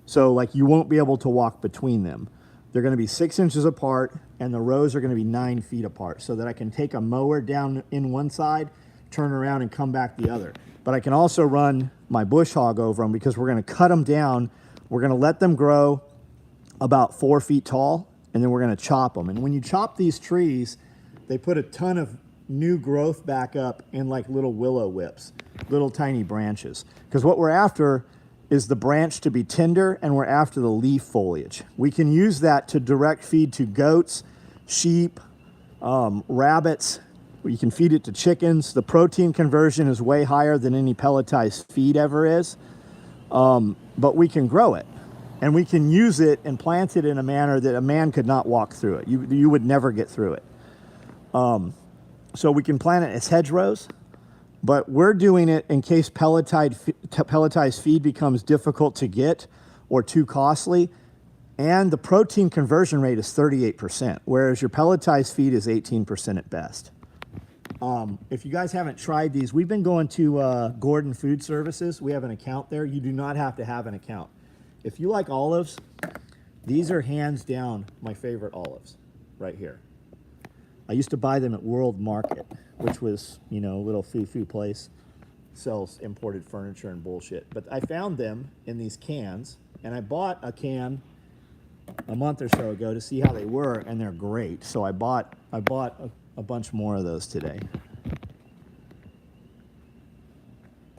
So like you won't be able to walk between them. They're going to be 6 inches apart, and the rows are going to be 9 feet apart, so that I can take a mower down in one side, turn around, and come back the other. But I can also run my bush hog over them, because we're going to cut them down. We're going to let them grow about 4 feet tall, and then we're going to chop them. And when you chop these trees, they put a ton of new growth back up in like little willow whips, little tiny branches. Because what we're after is the branch to be tender, and we're after the leaf foliage. We can use that to direct feed to goats, sheep, rabbits. You can feed it to chickens. The protein conversion is way higher than any pelletized feed ever is. But we can grow it, and we can use it and plant it in a manner that a man could not walk through it. You would never get through it. So we can plant it as hedgerows. But we're doing it in case pelletized feed becomes difficult to get or too costly. And the protein conversion rate is 38%, whereas your pelletized feed is 18% at best. If you guys haven't tried these, we've been going to Gordon Food Services. We have an account there. You do not have to have an account. If you like olives, these are hands down my favorite olives right here. I used to buy them at World Market, which was, you know, a little foo-foo place, sells imported furniture and bullshit. But I found them in these cans, and I bought a can a month or so ago to see how they were, and they're great. So I bought a bunch more of those today.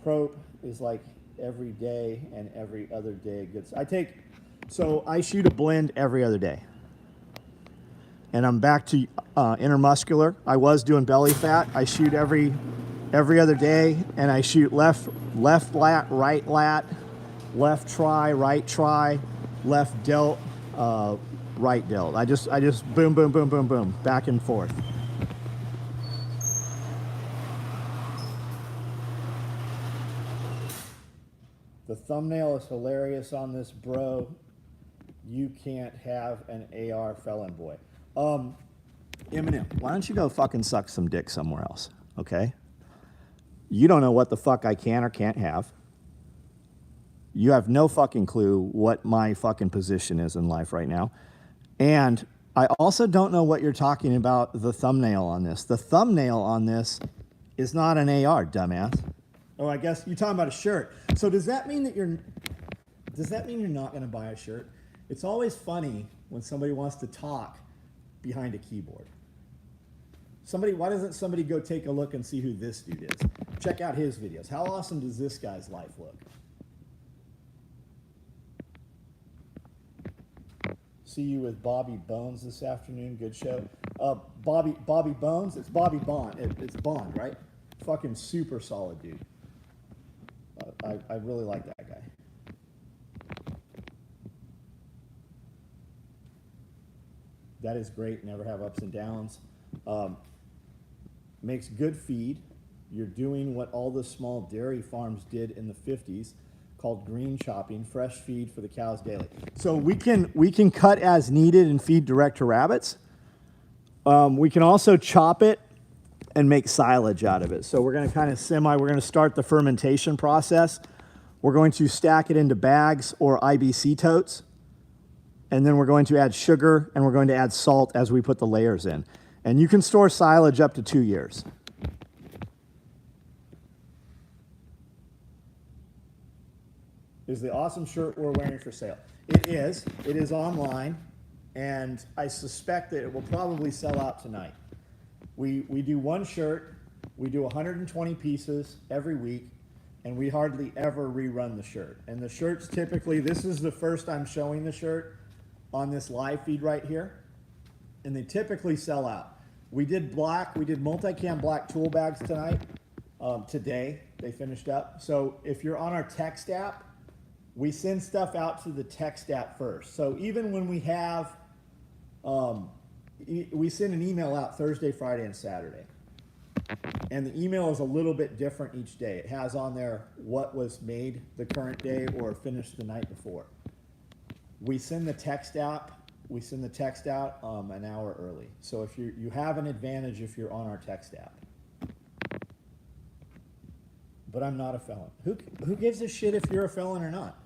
Prop is like every day and every other day good. So I shoot a blend every other day. And I'm back to intermuscular. I was doing belly fat. I shoot every other day, and I shoot left lat, right lat, left try, right try, left delt, right delt. I just boom, boom, boom, boom, boom, back and forth. The thumbnail is hilarious on this, bro. You can't have an AR felon boy. Eminem, why don't you go fucking suck some dick somewhere else, okay? You don't know what the fuck I can or can't have. You have no fucking clue what my fucking position is in life right now. And I also don't know what you're talking about the thumbnail on this. The thumbnail on this is not an AR, dumbass. Oh, I guess you're talking about a shirt. So does that mean you're not going to buy a shirt? It's always funny when somebody wants to talk behind a keyboard. Why doesn't somebody go take a look and see who this dude is? Check out his videos. How awesome does this guy's life look? See you with Bobby Bones this afternoon. Good show. Bobby Bones. It's Bobby Bond. It's Bond, right? Fucking super solid dude. I really like that guy. That is great. Never have ups and downs. Makes good feed. You're doing what all the small dairy farms did in the 50s, called green chopping, fresh feed for the cows daily. So we can cut as needed and feed direct to rabbits. We can also chop it and make silage out of it. So we're going to kind of we're going to start the fermentation process. We're going to stack it into bags or IBC totes. And then we're going to add sugar, and we're going to add salt as we put the layers in. And you can store silage up to 2 years. Is the awesome shirt we're wearing for sale? It is. It is online, and I suspect that it will probably sell out tonight. We do one shirt. We do 120 pieces every week, and we hardly ever rerun the shirt. And the shirts typically, this is the first I'm showing the shirt on this live feed right here, and they typically sell out. We did multicam black tool bags tonight. Today they finished up. So if you're on our text app, we send stuff out to the text app first. So even when we have We send an email out Thursday, Friday, and Saturday. And the email is a little bit different each day. It has on there what was made the current day or finished the night before. We send the text out. An hour early. So if you have an advantage if you're on our text app. But I'm not a felon. Who gives a shit if you're a felon or not?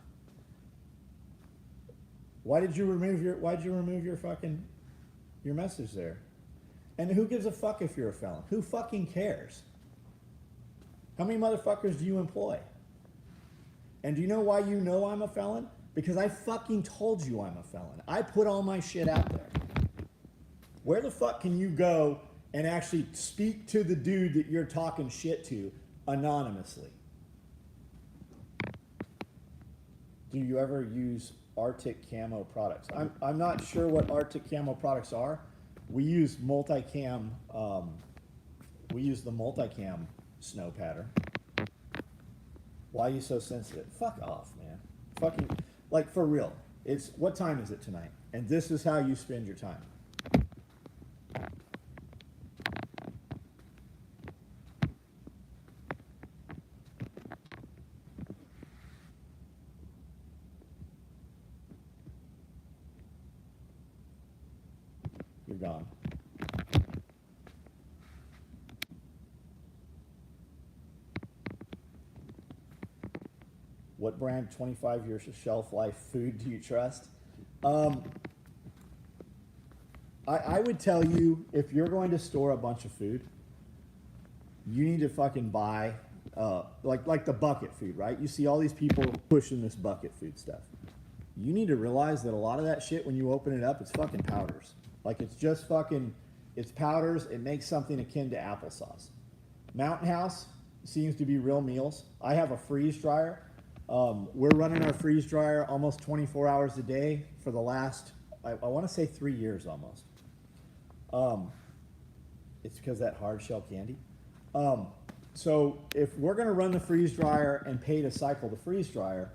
Why'd you remove your message there? And who gives a fuck if you're a felon? Who fucking cares? How many motherfuckers do you employ? And do you know why you know I'm a felon? Because I fucking told you I'm a felon. I put all my shit out there. Where the fuck can you go and actually speak to the dude that you're talking shit to anonymously? Do you ever use Arctic Camo products? I'm not sure what Arctic Camo products are. We use Multicam. We use the Multicam snow pattern. Why are you so sensitive? Fuck off, man. Fucking, like, for real. It's, what time is it tonight? And this is how you spend your time. You're gone. What brand 25 years of shelf life food do you trust? I would tell you, if you're going to store a bunch of food, you need to fucking buy, like the bucket food, right? You see all these people pushing this bucket food stuff. You need to realize that a lot of that shit, when you open it up, it's fucking powders. Like, it's just fucking, it's powders. It makes something akin to applesauce. Mountain House seems to be real meals. I have a freeze dryer. We're running our freeze dryer almost 24 hours a day for the last, I want to say 3 years almost. It's because that hard shell candy. So if we're going to run the freeze dryer and pay to cycle the freeze dryer,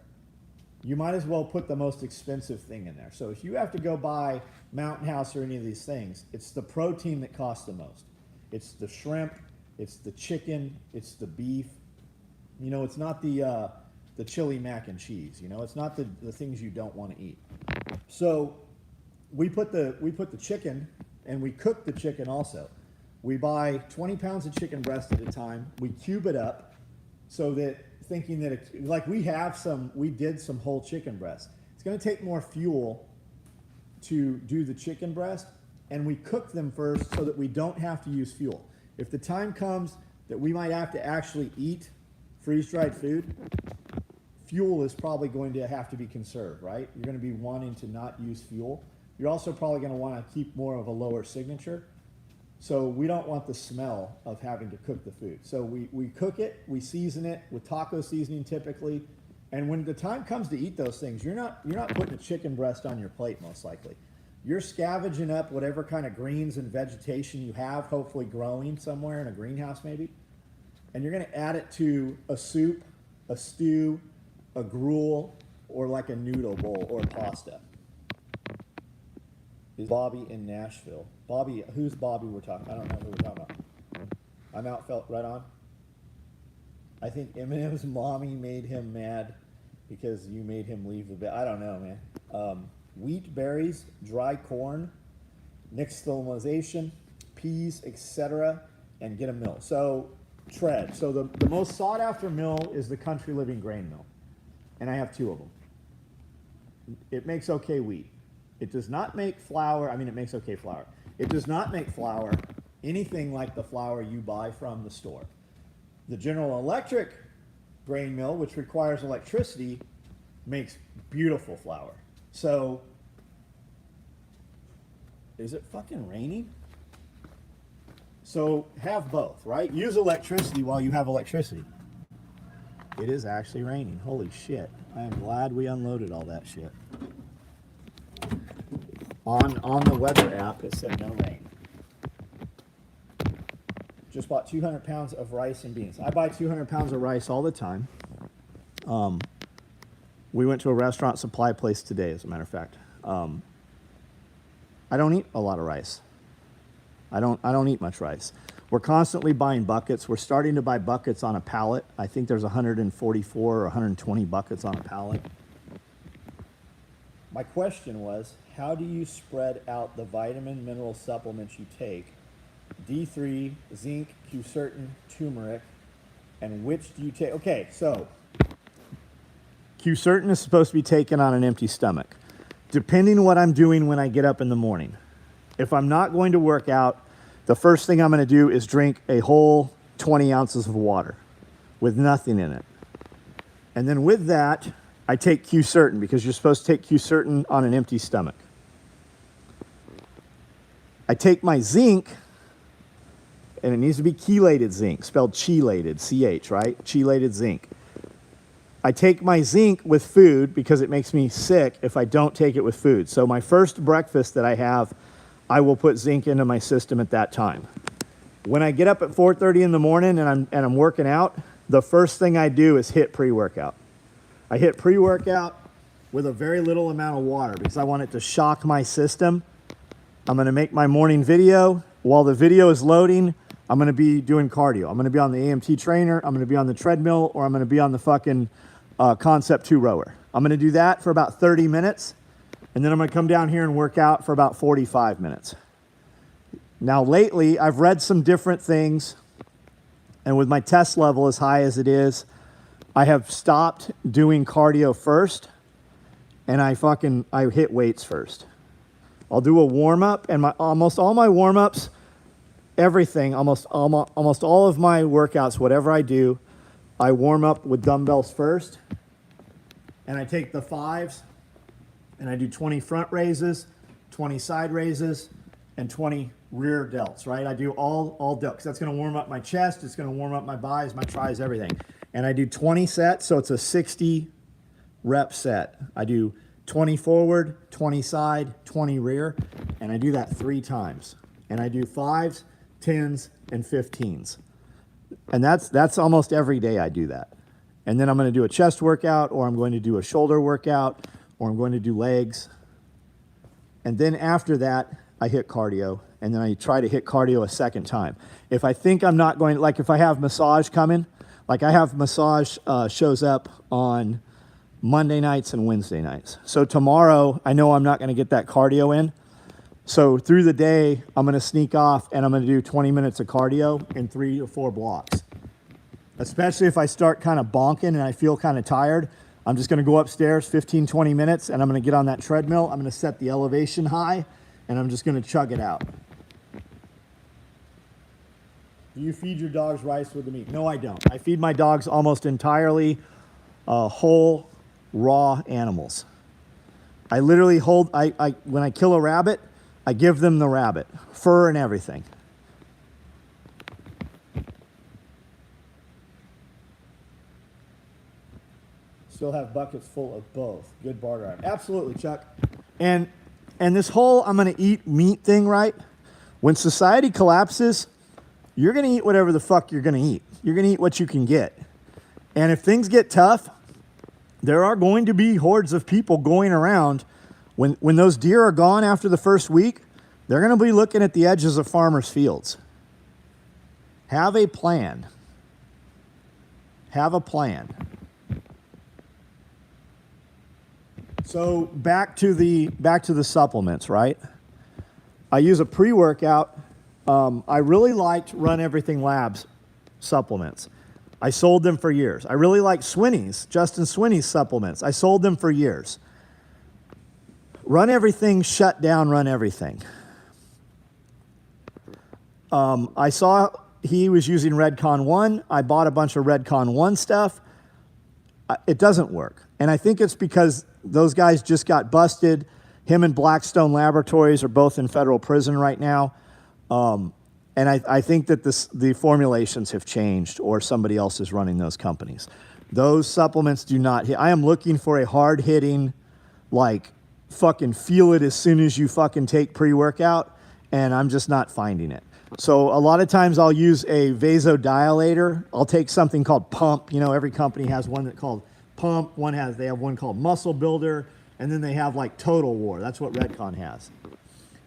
you might as well put the most expensive thing in there. So if you have to go buy Mountain House or any of these things, it's the protein that costs the most. It's the shrimp, it's the chicken, it's the beef. You know, it's not the chili mac and cheese. You know, it's not the things you don't want to eat. So we put the chicken, and we cook the chicken also. We buy 20 pounds of chicken breast at a time. We cube it up so that, thinking that, like, we did some whole chicken breast. It's going to take more fuel to do the chicken breast, and we cook them first so that we don't have to use fuel. If the time comes that we might have to actually eat freeze-dried food, fuel is probably going to have to be conserved, right? You're going to be wanting to not use fuel. You're also probably going to want to keep more of a lower signature. So we don't want the smell of having to cook the food. So we cook it, we season it with taco seasoning typically, and when the time comes to eat those things, you're not putting a chicken breast on your plate most likely. You're scavenging up whatever kind of greens and vegetation you have, hopefully growing somewhere in a greenhouse maybe, and you're going to add it to a soup, a stew, a gruel, or like a noodle bowl or pasta. Is Bobby in Nashville? Bobby, who's Bobby we're talking? I don't know who we're talking about. I'm out, felt right on. I think Eminem's mommy made him mad because you made him leave the bed. I don't know, man. Wheat, berries, dry corn, nixtamalization, peas, etc., and get a mill. So tread. So the most sought after mill is the Country Living Grain Mill, and I have 2 of them. It makes okay wheat. It does not make flour. I mean, it makes okay flour. It does not make flour anything like the flour you buy from the store. The General Electric grain mill, which requires electricity, makes beautiful flour. So, is it fucking raining? So have both, right? Use electricity while you have electricity. It is actually raining. Holy shit. I am glad we unloaded all that shit. On the weather app, it said no rain. Just bought 200 pounds of rice and beans. I buy 200 pounds of rice all the time. We went to a restaurant supply place today, as a matter of fact. I don't eat a lot of rice. I don't eat much rice. We're constantly buying buckets. We're starting to buy buckets on a pallet. I think there's 144 or 120 buckets on a pallet. My question was, how do you spread out the vitamin mineral supplements you take? D3, zinc, Q-certain, turmeric, and which do you take? Okay, so Q-certain is supposed to be taken on an empty stomach, depending on what I'm doing when I get up in the morning. If I'm not going to work out, the first thing I'm going to do is drink a whole 20 ounces of water with nothing in it. And then with that, I take Q-certain, because you're supposed to take Q-certain on an empty stomach. I take my zinc, and it needs to be chelated zinc, spelled chelated, C-H, right? Chelated zinc. I take my zinc with food because it makes me sick if I don't take it with food. So my first breakfast that I have, I will put zinc into my system at that time. When I get up at 4:30 in the morning and I'm working out, the first thing I do is hit pre-workout. I hit pre-workout with a very little amount of water because I want it to shock my system. I'm going to make my morning video. While the video is loading, I'm going to be doing cardio. I'm going to be on the AMT trainer, I'm going to be on the treadmill, or I'm going to be on the fucking Concept 2 rower. I'm going to do that for about 30 minutes. And then I'm going to come down here and work out for about 45 minutes. Now, lately, I've read some different things, and with my test level as high as it is, I have stopped doing cardio first, and I hit weights first. I'll do a warm-up, and almost all my warm-ups, everything, almost all of my workouts, whatever I do, I warm up with dumbbells first, and I take the 5s, and I do 20 front raises, 20 side raises, and 20 rear delts, right? I do all delts. That's going to warm up my chest. It's going to warm up my buys, my tries, everything. And I do 20 sets, so it's a 60 rep set. I do 20 forward, 20 side, 20 rear, and I do that 3 times. And I do 5s, 10s, and 15s. And that's almost every day I do that. And then I'm going to do a chest workout, or I'm going to do a shoulder workout, or I'm going to do legs. And then after that, I hit cardio, and then I try to hit cardio a second time. If I think I'm not going, like if I have massage coming, like I have massage shows up on Monday nights and Wednesday nights. So tomorrow, I know I'm not going to get that cardio in. So through the day, I'm going to sneak off, and I'm going to do 20 minutes of cardio in 3 or 4 blocks. Especially if I start kind of bonking and I feel kind of tired, I'm just going to go upstairs 15, 20 minutes, and I'm going to get on that treadmill. I'm going to set the elevation high, and I'm just going to chug it out. Do you feed your dogs rice with the meat? No, I don't. I feed my dogs almost entirely whole, raw animals. I literally when I kill a rabbit, I give them the rabbit, fur and everything. Still have buckets full of both. Good barter. Absolutely, Chuck. And this whole I'm going to eat meat thing, right? When society collapses, you're going to eat whatever the fuck you're going to eat. You're going to eat what you can get. And if things get tough, there are going to be hordes of people going around. When those deer are gone after the first week, they're going to be looking at the edges of farmers' fields. Have a plan. Have a plan. So back to the supplements, right? I use a pre-workout. I really liked Run Everything Labs supplements. I sold them for years. I really liked Swinney's, Justin Swinney's supplements. I sold them for years. Run Everything shut down Run Everything. I saw he was using Redcon 1. I bought a bunch of Redcon 1 stuff. It doesn't work. And I think it's because those guys just got busted. Him and Blackstone Laboratories are both in federal prison right now. And I think that the formulations have changed, or somebody else is running those companies. Those supplements do not hit. I am looking for a hard-hitting, like, fucking feel it as soon as you fucking take pre-workout, and I'm just not finding it. So a lot of times I'll use a vasodilator. I'll take something called Pump. You know, every company has one that's called Pump. They have one called Muscle Builder, and then they have like Total War. That's what Redcon has.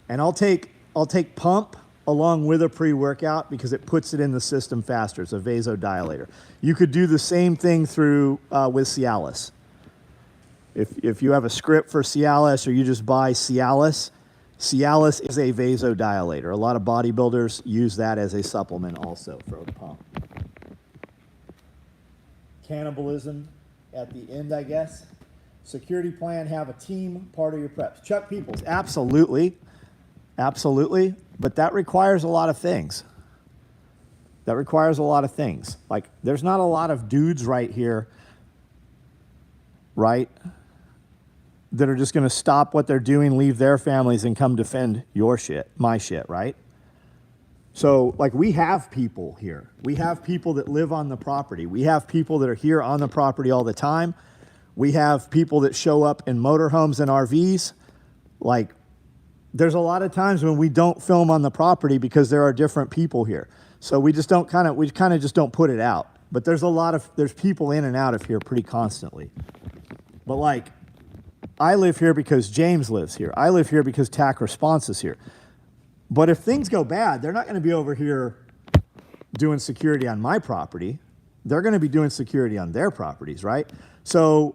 And I'll take pump along with a pre-workout because it puts it in the system faster. It's a vasodilator. You could do the same thing through with Cialis. If you have a script for Cialis or you just buy Cialis, Cialis is a vasodilator. A lot of bodybuilders use that as a supplement also for the pump. Cannibalism at the end, I guess. Security plan, have a team, part of your preps. Chuck Peoples, absolutely. Absolutely. But that requires a lot of things. That requires a lot of things. Like, there's not a lot of dudes right here, right, that are just going to stop what they're doing, leave their families, and come defend your shit, my shit, right? So, like, we have people here. We have people that live on the property. We have people that are here on the property all the time. We have people that show up in motorhomes and RVs. Like, there's a lot of times when we don't film on the property because there are different people here. So we just don't we kind of just don't put it out. But there's people in and out of here pretty constantly. But like, I live here because James lives here. I live here because TAC Response is here. But if things go bad, they're not going to be over here doing security on my property. They're going to be doing security on their properties, right? So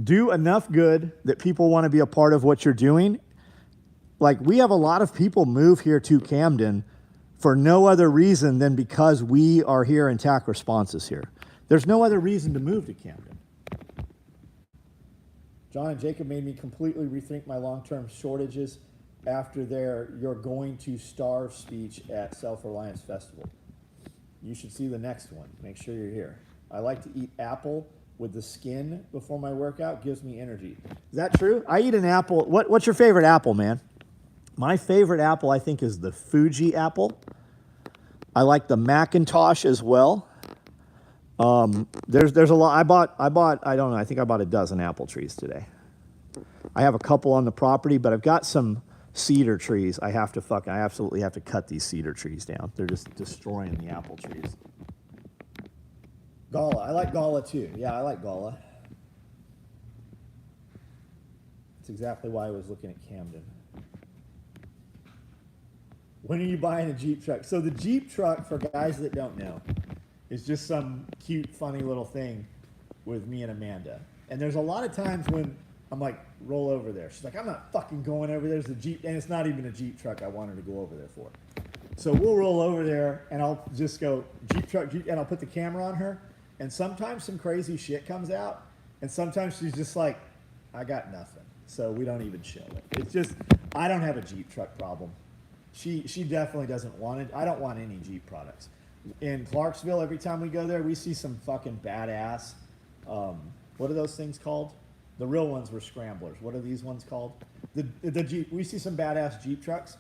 do enough good that people want to be a part of what you're doing. Like, we have a lot of people move here to Camden for no other reason than because we are here and TAC Response is here. There's no other reason to move to Camden. John and Jacob made me completely rethink my long-term shortages after their "you're going to starve" speech at Self-Reliance Festival. You should see the next one. Make sure you're here. I like to eat apple with the skin before my workout. Gives me energy. Is that true? I eat an apple. What's your favorite apple, man? My favorite apple, I think, is the Fuji apple. I like the Macintosh as well. There's a lot. I don't know, I think I bought a dozen apple trees today. I have a couple on the property, but I've got some cedar trees. I absolutely have to cut these cedar trees down. They're just destroying the apple trees. Gala. I like Gala too. Yeah, I like Gala. That's exactly why I was looking at Camden. When are you buying a Jeep truck? So the Jeep truck, for guys that don't know, is just some cute, funny little thing with me and Amanda. And there's a lot of times when I'm like, roll over there. She's like, I'm not fucking going over there. There's a Jeep, and it's not even a Jeep truck I wanted to go over there for. So we'll roll over there, and I'll just go, Jeep truck, Jeep, and I'll put the camera on her. And sometimes some crazy shit comes out, and sometimes she's just like, I got nothing. So we don't even show it. It's just, I don't have a Jeep truck problem. She definitely doesn't want it. I don't want any Jeep products. In Clarksville, every time we go there, we see some fucking badass, what are those things called? The real ones were scramblers. What are these ones called? The Jeep. We see some badass Jeep trucks,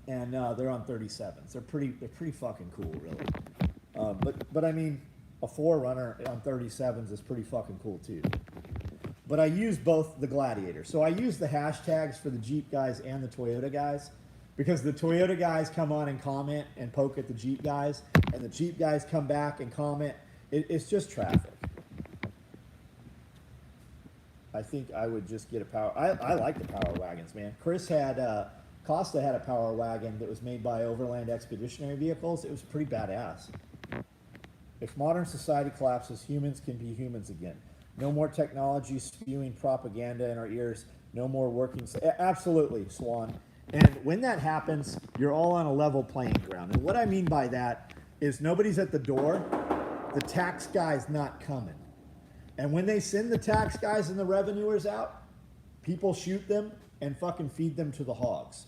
and they're on 37s. They're pretty fucking cool, really. But I mean, a 4Runner on 37s is pretty fucking cool too. But I use both the Gladiators. So I use the hashtags for the Jeep guys and the Toyota guys, because the Toyota guys come on and comment and poke at the Jeep guys, and the Jeep guys come back and comment. It's just traffic. I think I would just get a power. I like the power wagons, man. Costa had a power wagon that was made by Overland Expeditionary Vehicles. It was pretty badass. If modern society collapses, humans can be humans again. No more technology spewing propaganda in our ears. No more working. Absolutely, Swan. And when that happens, you're all on a level playing ground. And what I mean by that is nobody's at the door. The tax guy's not coming. And when they send the tax guys and the revenuers out, people shoot them and fucking feed them to the hogs.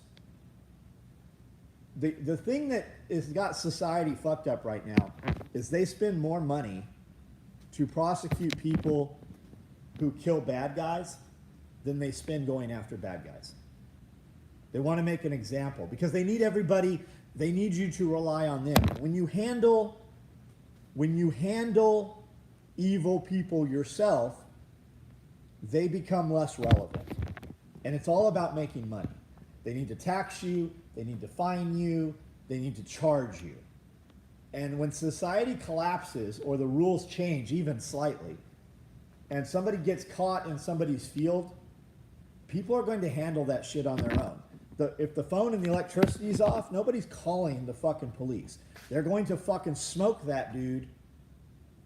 The thing that has got society fucked up right now is they spend more money to prosecute people who kill bad guys than they spend going after bad guys. They want to make an example because they need everybody, they need you to rely on them. When you handle evil people yourself, they become less relevant. And it's all about making money. They need to tax you, they need to fine you, they need to charge you. And when society collapses or the rules change even slightly, and somebody gets caught in somebody's field, people are going to handle that shit on their own. if the phone and the electricity's off, nobody's calling the fucking police. They're going to fucking smoke that dude,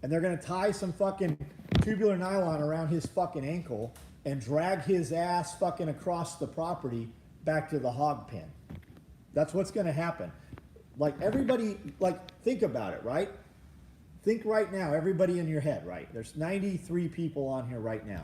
and they're going to tie some fucking tubular nylon around his fucking ankle and drag his ass fucking across the property back to the hog pen. That's what's going to happen. Like, everybody, like, think about it, right? Think right now, everybody in your head, right? There's 93 people on here right now.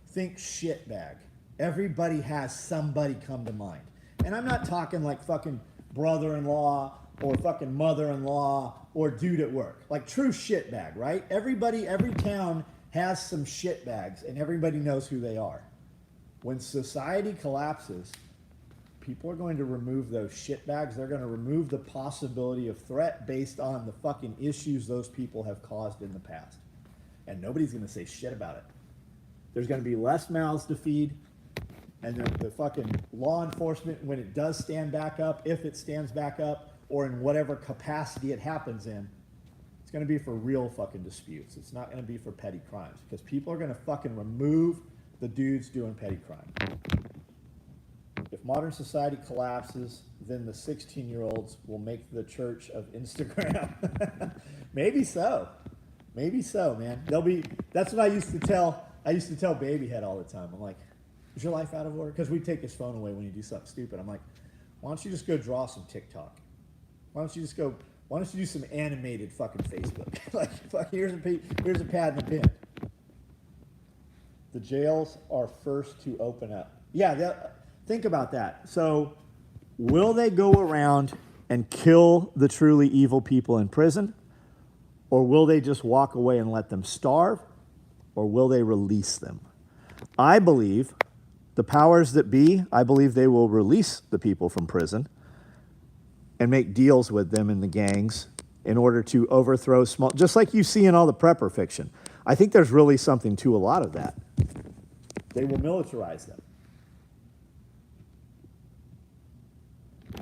Think shitbag. Everybody has somebody come to mind. And I'm not talking like fucking brother-in-law or fucking mother-in-law or dude at work. Like true shitbag, right? Everybody, every town has some shitbags and everybody knows who they are. When society collapses, people are going to remove those shitbags. They're going to remove the possibility of threat based on the fucking issues those people have caused in the past. And nobody's going to say shit about it. There's going to be less mouths to feed. And the fucking law enforcement, when it does stand back up, if it stands back up, or in whatever capacity it happens in, it's going to be for real fucking disputes. It's not going to be for petty crimes. Because people are going to fucking remove the dudes doing petty crime. If modern society collapses, then the 16-year-olds will make the church of Instagram. Maybe so. Maybe so, man. They'll be. That's what I used to tell Babyhead all the time. I'm like, is your life out of order? Because we take his phone away when you do something stupid. I'm like, why don't you just go draw some TikTok? Why don't you do some animated fucking Facebook? Like, fuck, here's a pad and a pen. The jails are first to open up. Yeah, think about that. So, will they go around and kill the truly evil people in prison? Or will they just walk away and let them starve? Or will they release them? I believe the powers that be, I believe they will release the people from prison and make deals with them in the gangs in order to overthrow small, just like you see in all the prepper fiction. I think there's really something to a lot of that. They will militarize them.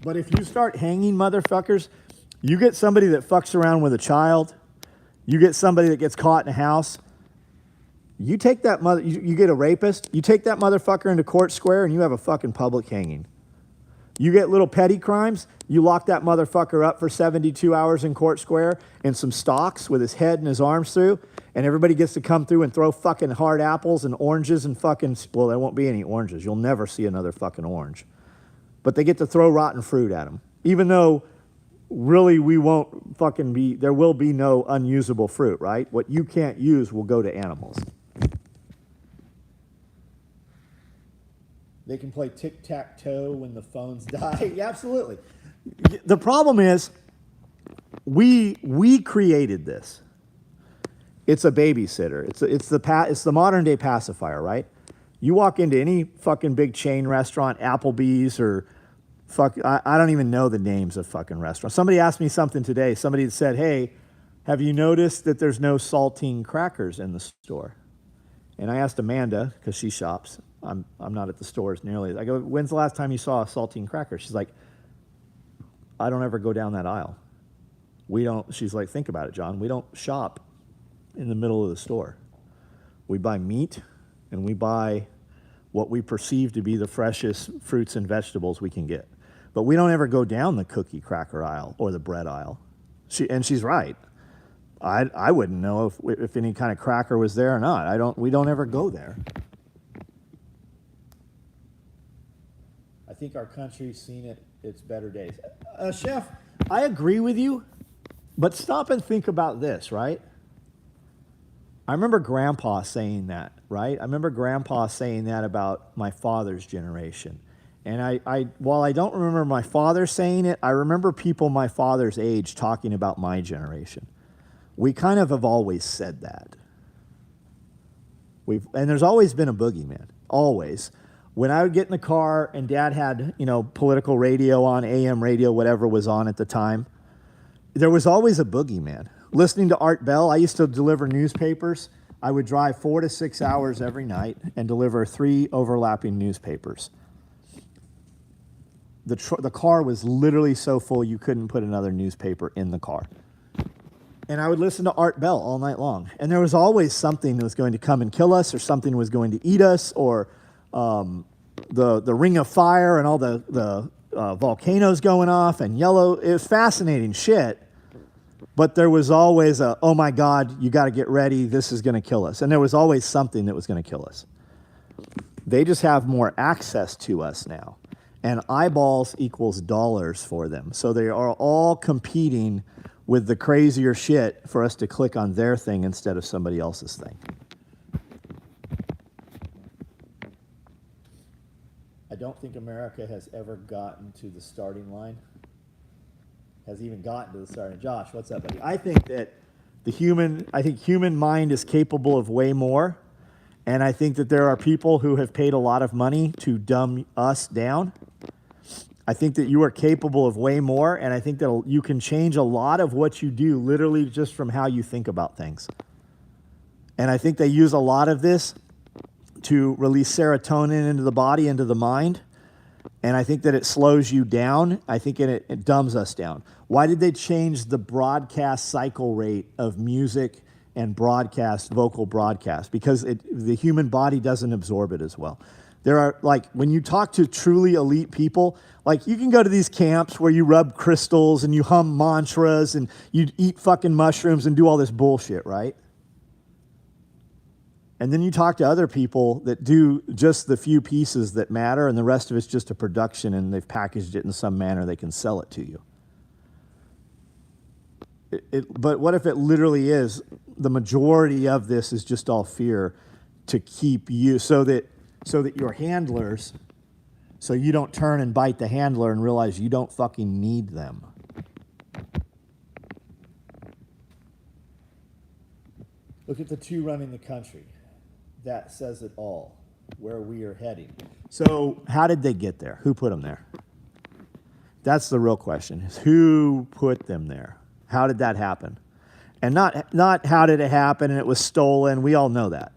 But if you start hanging motherfuckers, you get somebody that fucks around with a child, you get somebody that gets caught in a house, you take that you get a rapist, you take that motherfucker into court square and you have a fucking public hanging. You get little petty crimes, you lock that motherfucker up for 72 hours in court square in some stocks with his head and his arms through, and everybody gets to come through and throw fucking hard apples and oranges and fucking, well, there won't be any oranges. You'll never see another fucking orange. But they get to throw rotten fruit at them. Even though really we won't fucking be, there will be no unusable fruit, right? What you can't use will go to animals. They can play tic-tac-toe when the phones die. Yeah, absolutely. The problem is, we created this. It's a babysitter. It's the modern day pacifier, right? You walk into any fucking big chain restaurant, Applebee's or I don't even know the names of fucking restaurants. Somebody asked me something today. Somebody said, "Hey, have you noticed that there's no saltine crackers in the store?" And I asked Amanda, because she shops. I'm not at the stores nearly. I go, "When's the last time you saw a saltine cracker?" She's like, "I don't ever go down that aisle. We don't." She's like, "Think about it, John. We don't shop in the middle of the store. We buy meat and we buy what we perceive to be the freshest fruits and vegetables we can get. But we don't ever go down the cookie cracker aisle or the bread aisle." She's right. I wouldn't know if any kind of cracker was there or not. We don't ever go there. I think our country's seen its better days. Chef, I agree with you, but stop and think about this, right? I remember Grandpa saying that, right? I remember Grandpa saying that about my father's generation. And while I don't remember my father saying it, I remember people my father's age talking about my generation. We kind of have always said that. And there's always been a boogeyman, always. When I would get in the car and Dad had, political radio on, AM radio, whatever was on at the time, there was always a boogeyman. Listening to Art Bell, I used to deliver newspapers. I would drive 4 to 6 hours every night and deliver 3 overlapping newspapers. The car was literally so full you couldn't put another newspaper in the car. And I would listen to Art Bell all night long. And there was always something that was going to come and kill us, or something was going to eat us, or the ring of fire and all the volcanoes going off and yellow. It was fascinating shit. But there was always a, oh my God, you got to get ready. This is going to kill us. And there was always something that was going to kill us. They just have more access to us now. And eyeballs equals dollars for them. So they are all competing with the crazier shit for us to click on their thing instead of somebody else's thing. I don't think America has ever gotten to the starting line. Has even gotten to the starting. Josh, what's up, buddy? I think that human mind is capable of way more. And I think that there are people who have paid a lot of money to dumb us down. I think that you are capable of way more, and I think that you can change a lot of what you do literally just from how you think about things. And I think they use a lot of this to release serotonin into the body, into the mind. And I think that it slows you down. I think it dumbs us down. Why did they change the broadcast cycle rate of music and broadcast, vocal broadcast? Because the human body doesn't absorb it as well. There are, like, when you talk to truly elite people, like, you can go to these camps where you rub crystals and you hum mantras and you eat fucking mushrooms and do all this bullshit, right? And then you talk to other people that do just the few pieces that matter, and the rest of it's just a production, and they've packaged it in some manner they can sell it to you. But what if it literally is, the majority of this is just all fear to keep you, so that your handlers, so you don't turn and bite the handler and realize you don't fucking need them. Look at the two running the country. That says it all, where we are heading. So how did they get there? Who put them there? That's the real question, is who put them there? How did that happen? And not how did it happen and it was stolen. We all know that.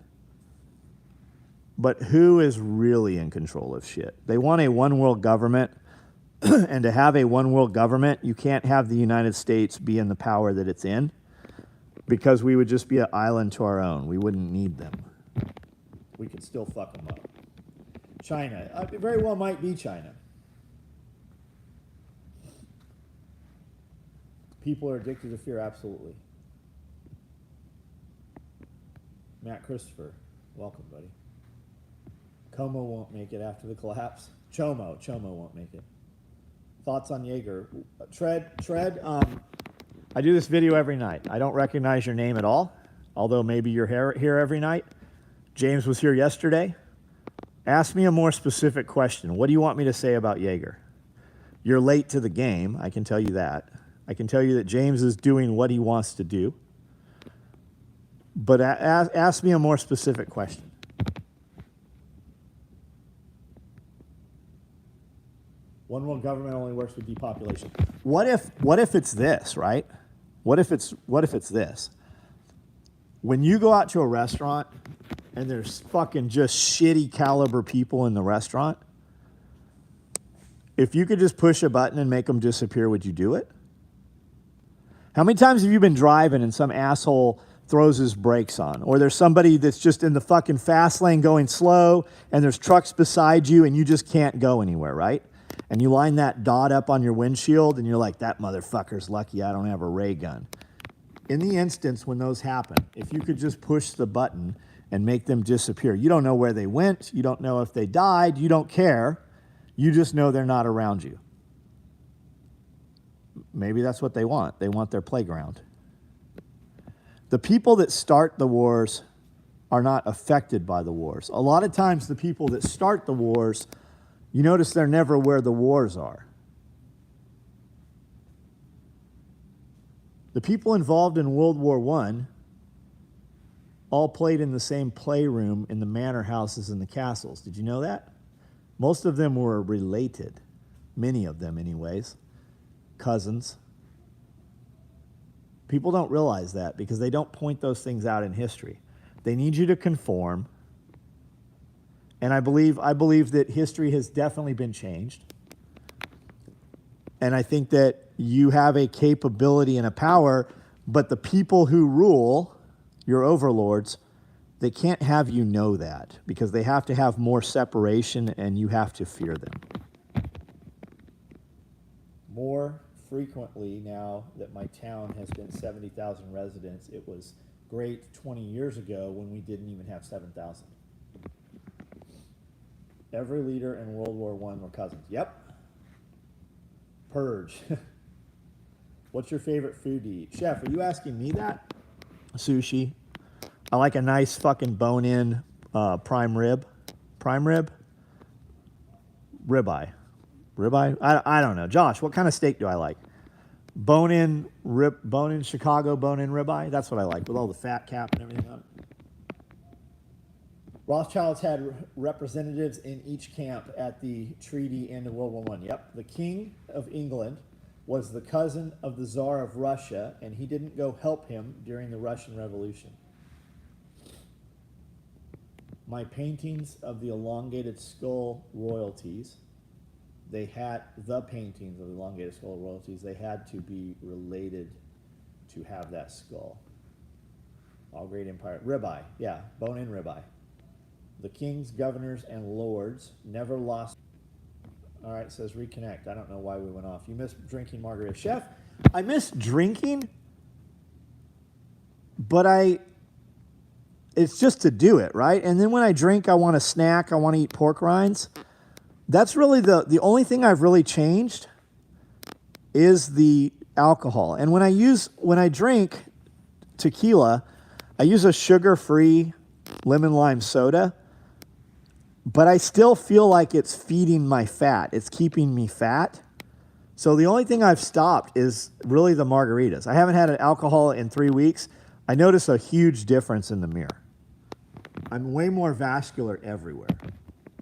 But who is really in control of shit? They want a one world government. And to have a one world government, you can't have the United States be in the power that it's in, because we would just be an island to our own. We wouldn't need them. We could still fuck them up. China. It very well might be China. People are addicted to fear, absolutely. Matt Christopher, welcome, buddy. Como won't make it after the collapse. Chomo won't make it. Thoughts on Jaeger? Tread, I do this video every night. I don't recognize your name at all, although maybe you're here every night. James was here yesterday. Ask me a more specific question. What do you want me to say about Jaeger? You're late to the game, I can tell you that. I can tell you that James is doing what he wants to do. But ask me a more specific question. One world government only works with depopulation. What if it's this, right? What if it's this? When you go out to a restaurant and there's fucking just shitty caliber people in the restaurant, if you could just push a button and make them disappear, would you do it? How many times have you been driving and some asshole throws his brakes on? Or there's somebody that's just in the fucking fast lane going slow and there's trucks beside you and you just can't go anywhere, right? And you line that dot up on your windshield and you're like, that motherfucker's lucky I don't have a ray gun. In the instance when those happen, if you could just push the button and make them disappear, you don't know where they went, you don't know if they died, you don't care, you just know they're not around you. Maybe that's what they want. They want their playground. The people that start the wars are not affected by the wars. A lot of times the people that start the wars, you notice they're never where the wars are. The people involved in World War I all played in the same playroom in the manor houses and the castles. Did you know that? Most of them were related. Many of them anyways. Cousins. People don't realize that because they don't point those things out in history. They need you to conform. And I believe that history has definitely been changed. And I think that you have a capability and a power, but the people who rule, your overlords, they can't have you know that because they have to have more separation and you have to fear them. More frequently now that my town has been 70,000 residents, it was great 20 years ago when we didn't even have 7,000. Every leader in World War I were cousins. Yep. Purge. What's your favorite food to eat? Chef, are you asking me that? Sushi. I like a nice fucking bone-in prime rib. Prime rib? Ribeye. Ribeye? I don't know. Josh, what kind of steak do I like? Bone-in Chicago bone-in ribeye? That's what I like, with all the fat cap and everything on it. Rothschilds had representatives in each camp at the treaty end of World War I. Yep. The King of England was the cousin of the Tsar of Russia, and he didn't go help him during the Russian Revolution. My paintings of the elongated skull royalties, they had the paintings of the elongated skull royalties, they had to be related to have that skull. All great empire. Ribeye, yeah, bone-in ribeye. The kings, governors, and lords never lost. All right, says reconnect. I don't know why we went off. You miss drinking margarita. Chef, I miss drinking, but it's just to do it, right? And then when I drink, I want a snack, I want to eat pork rinds. That's really the only thing I've really changed is the alcohol. And when I drink tequila, I use a sugar-free lemon lime soda, but I still feel like it's feeding my fat. It's keeping me fat. So the only thing I've stopped is really the margaritas. I haven't had an alcohol in 3 weeks. I notice a huge difference in the mirror. I'm way more vascular everywhere,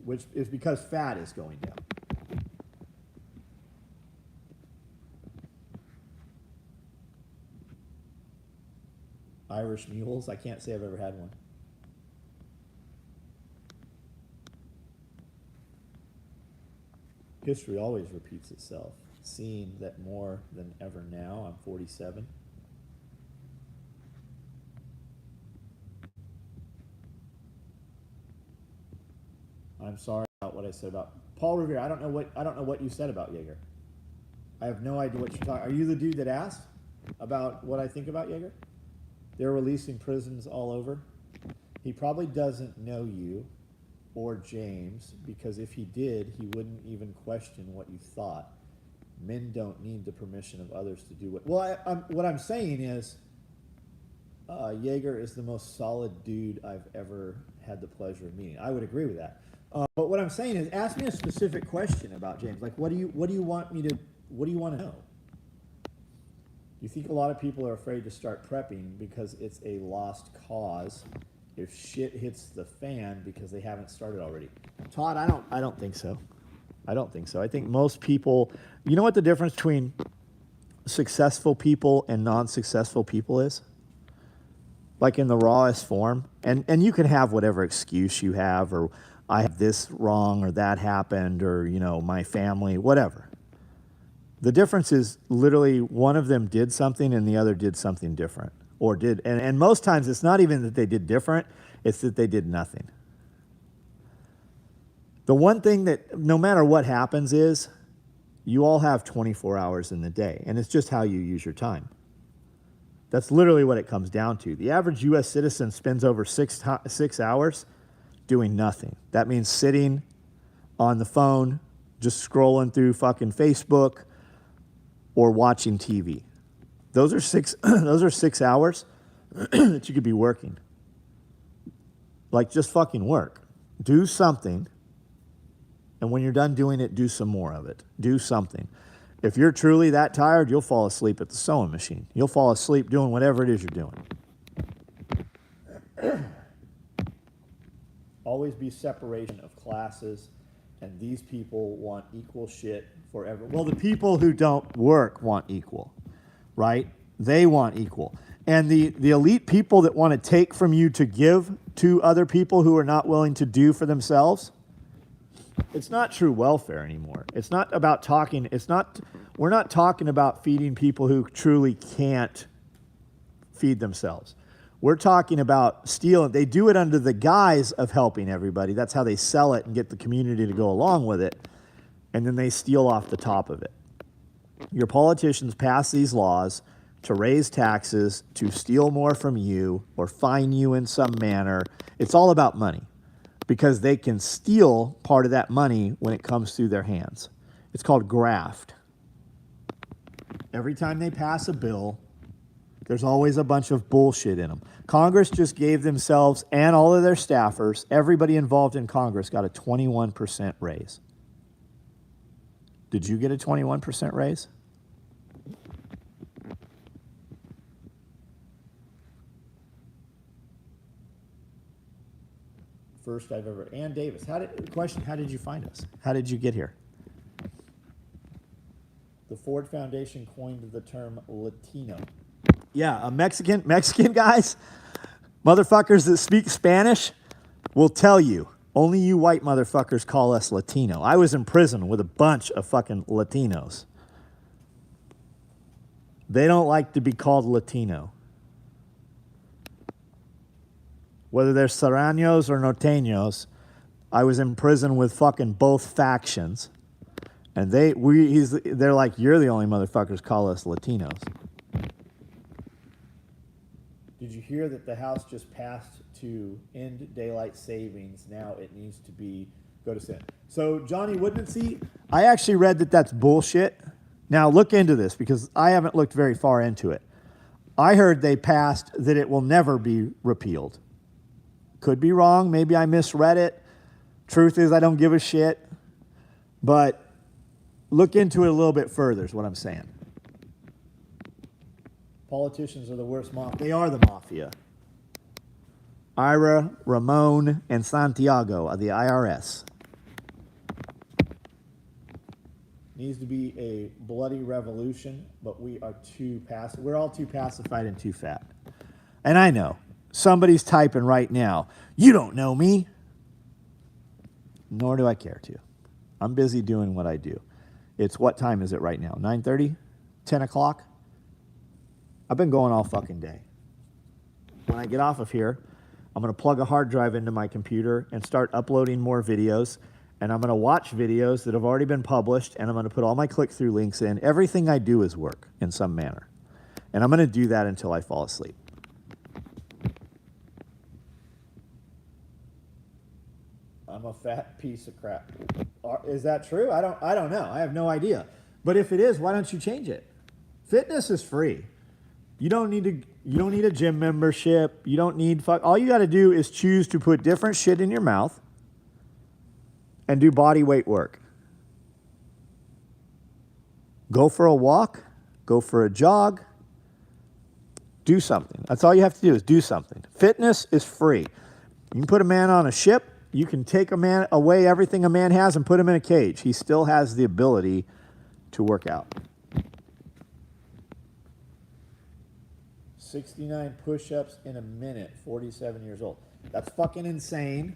which is because fat is going down. Irish mules, I can't say I've ever had one. History always repeats itself. Seeing that more than ever now, I'm 47. I'm sorry about what I said about Paul Revere. I don't know what you said about Jaeger. I have no idea what you're talking. Are you the dude that asked about what I think about Jaeger? They're releasing prisons all over. He probably doesn't know you or James, because if he did, he wouldn't even question what you thought. Men don't need the permission of others to do what. Well, what I'm saying is, Jaeger is the most solid dude I've ever had the pleasure of meeting. I would agree with that. But what I'm saying is, ask me a specific question about James. Like, what do you want to know? You think a lot of people are afraid to start prepping because it's a lost cause if shit hits the fan because they haven't started already? Todd, I don't think so. I don't think so. I think most people, you know what the difference between successful people and non-successful people is? Like in the rawest form. And you can have whatever excuse you have, or I have this wrong, or that happened, or, you know, my family, whatever. The difference is literally one of them did something and the other did something different. Or did, and most times it's not even that they did different, it's that they did nothing. The one thing that no matter what happens is you all have 24 hours in the day, and it's just how you use your time. That's literally what it comes down to. The average U.S. citizen spends over 6 hours doing nothing. That means sitting on the phone, just scrolling through fucking Facebook or watching TV. Those are 6 hours that you could be working. Like, just fucking work. Do something. And when you're done doing it, do some more of it. Do something. If you're truly that tired, you'll fall asleep at the sewing machine. You'll fall asleep doing whatever it is you're doing. Always be separation of classes, and these people want equal shit for everyone. Well, the people who don't work want equal, right? They want equal. And the elite people that want to take from you to give to other people who are not willing to do for themselves, it's not true welfare anymore. It's not about talking. We're not talking about feeding people who truly can't feed themselves. We're talking about stealing. They do it under the guise of helping everybody. That's how they sell it and get the community to go along with it. And then they steal off the top of it. Your politicians pass these laws to raise taxes, to steal more from you, or fine you in some manner. It's all about money because they can steal part of that money when it comes through their hands. It's called graft. Every time they pass a bill, there's always a bunch of bullshit in them. Congress just gave themselves and all of their staffers, everybody involved in Congress, got a 21% raise. Did you get a 21% raise? First I've ever. Ann Davis. How did you find us? How did you get here? The Ford Foundation coined the term Latino. Yeah, Mexican guys, motherfuckers that speak Spanish will tell you, only you white motherfuckers call us Latino. I was in prison with a bunch of fucking Latinos. They don't like to be called Latino. Whether they're Serranos or Norteños, I was in prison with fucking both factions. And they're like, you're the only motherfuckers call us Latinos. Did you hear that the House just passed to end daylight savings? Now it needs to go to Senate. So Johnny Woodmansee, I actually read that that's bullshit. Now look into this because I haven't looked very far into it. I heard they passed that it will never be repealed. Could be wrong. Maybe I misread it. Truth is I don't give a shit. But look into it a little bit further is what I'm saying. politicians are the worst mafia. They are the mafia. Ira, Ramon, and Santiago are the IRS. Needs to be a bloody revolution, but we are too passive. We're all too pacified and too fat. And I know. Somebody's typing right now, you don't know me. Nor do I care to. I'm busy doing what I do. It's what time is it right now? 9:30? 10 o'clock? I've been going all fucking day. When I get off of here, I'm going to plug a hard drive into my computer and start uploading more videos. And I'm going to watch videos that have already been published, and I'm going to put all my click-through links in. Everything I do is work in some manner. And I'm going to do that until I fall asleep. I'm a fat piece of crap. Is that true? I don't know. I have no idea. But if it is, why don't you change it? Fitness is free. You don't need a gym membership. You don't need all you got to do is choose to put different shit in your mouth and do body weight work. Go for a walk, go for a jog, do something. That's all you have to do is do something. Fitness is free. You can put a man on a ship, you can take a man away everything a man has and put him in a cage. He still has the ability to work out. 69 push-ups in a minute, 47 years old. That's fucking insane.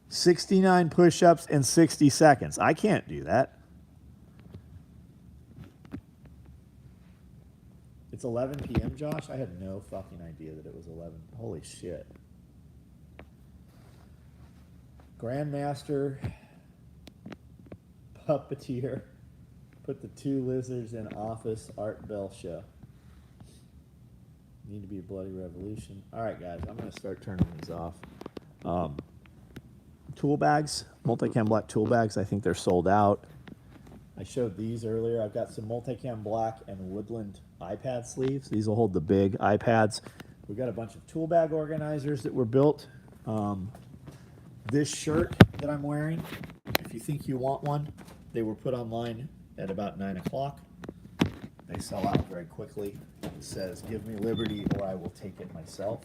69 push-ups in 60 seconds. I can't do that. It's 11 p.m., Josh? I had no fucking idea that it was 11. Holy shit. Grandmaster, puppeteer, put the two lizards in office, Art Bell show. Need to be a bloody revolution. All right, guys, I'm going to start turning these off. Tool bags, Multicam black tool bags, I think they're sold out. I showed these earlier. I've got some Multicam black and woodland iPad sleeves. These will hold the big iPads. We've got a bunch of tool bag organizers that were built. This shirt that I'm wearing, if you think you want one, they were put online at about 9 o'clock. They sell out very quickly. It says, "Give me liberty or I will take it myself."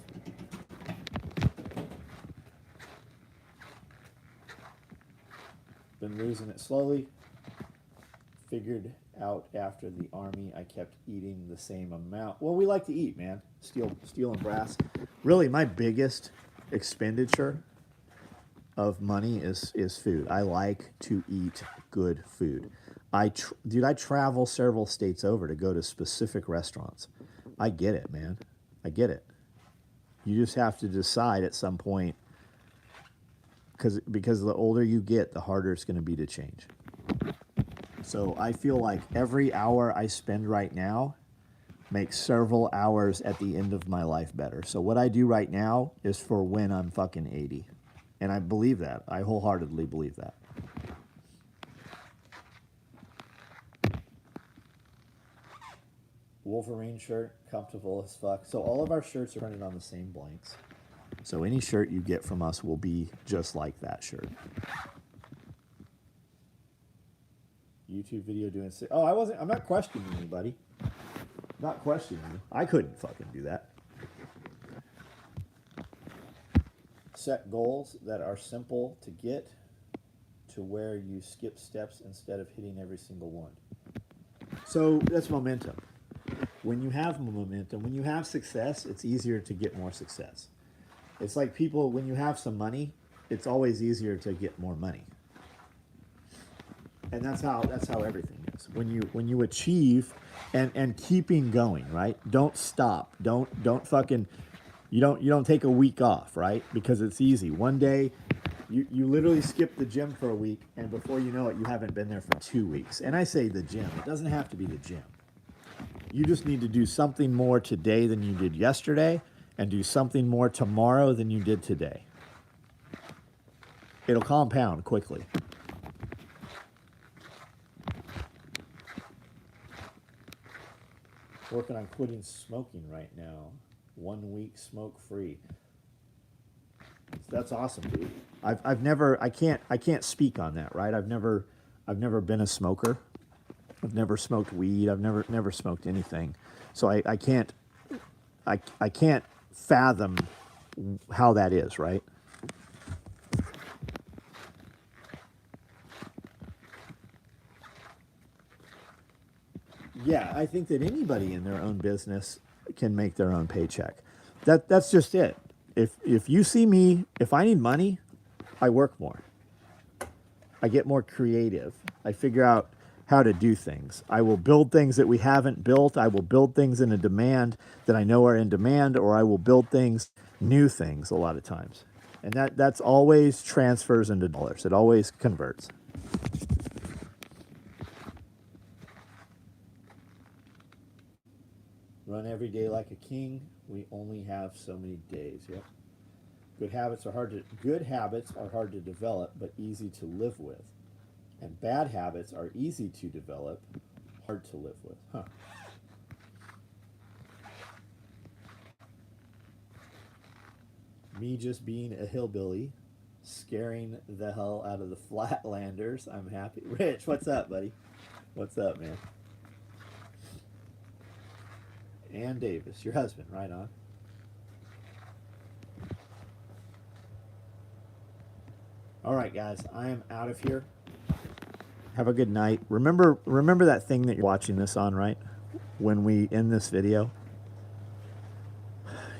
Been losing it slowly. Figured out after the army I kept eating the same amount. Well, we like to eat, man. Steel and brass. Really, my biggest expenditure of money is food. I like to eat good food. I travel several states over to go to specific restaurants. I get it, man. I get it. You just have to decide at some point, because the older you get, the harder it's going to be to change. So I feel like every hour I spend right now makes several hours at the end of my life better. So what I do right now is for when I'm fucking 80. And I believe that. I wholeheartedly believe that. Wolverine shirt, comfortable as fuck. So all of our shirts are printed on the same blanks. So any shirt you get from us will be just like that shirt. YouTube video doing... Oh, I'm not questioning anybody. Not questioning you. I couldn't fucking do that. Set goals that are simple to get to where you skip steps instead of hitting every single one. So that's momentum. When you have momentum, when you have success, it's easier to get more success. It's like people, when you have some money, it's always easier to get more money. And that's how everything is. When you achieve and keeping going, right? Don't stop. Don't fucking you don't take a week off, right? Because it's easy. One day you literally skip the gym for a week, and before you know it, you haven't been there for 2 weeks. And I say the gym. It doesn't have to be the gym. You just need to do something more today than you did yesterday, and do something more tomorrow than you did today. It'll compound quickly. Working on quitting smoking right now. 1 week smoke free. That's awesome, dude. I can't speak on that, right? I've never been a smoker. I've never smoked weed. I've never smoked anything. So I can't fathom how that is, right? Yeah, I think that anybody in their own business can make their own paycheck. That's just it. If you see me, if I need money, I work more. I get more creative. I figure out how to do things. I will build things that we haven't built. I will build things in a demand that I know are in demand, or I will build things, new things a lot of times. And that's always transfers into dollars. It always converts. Run every day like a king. We only have so many days. Yep. Good habits are hard to develop, but easy to live with. And bad habits are easy to develop, hard to live with. Huh. Me just being a hillbilly, scaring the hell out of the Flatlanders. I'm happy. Rich, what's up, buddy? What's up, man? Ann Davis, your husband, right on. All right, guys, I am out of here. Have a good night. Remember that thing that you're watching this on, right? When we end this video.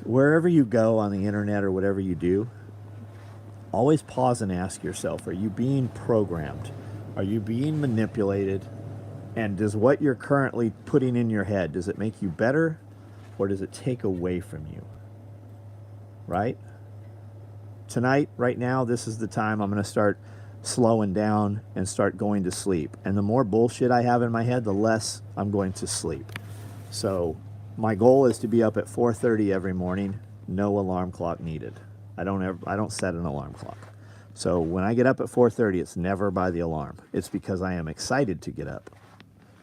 Wherever you go on the internet or whatever you do, always pause and ask yourself, are you being programmed? Are you being manipulated? And does what you're currently putting in your head, does it make you better or does it take away from you? Right? Tonight, right now, this is the time I'm going to start slowing down and start going to sleep. And the more bullshit I have in my head, the less I'm going to sleep. So my goal is to be up at 4:30 every morning, no alarm clock needed. I don't set an alarm clock. So when I get up at 4:30, it's never by the alarm. It's because I am excited to get up,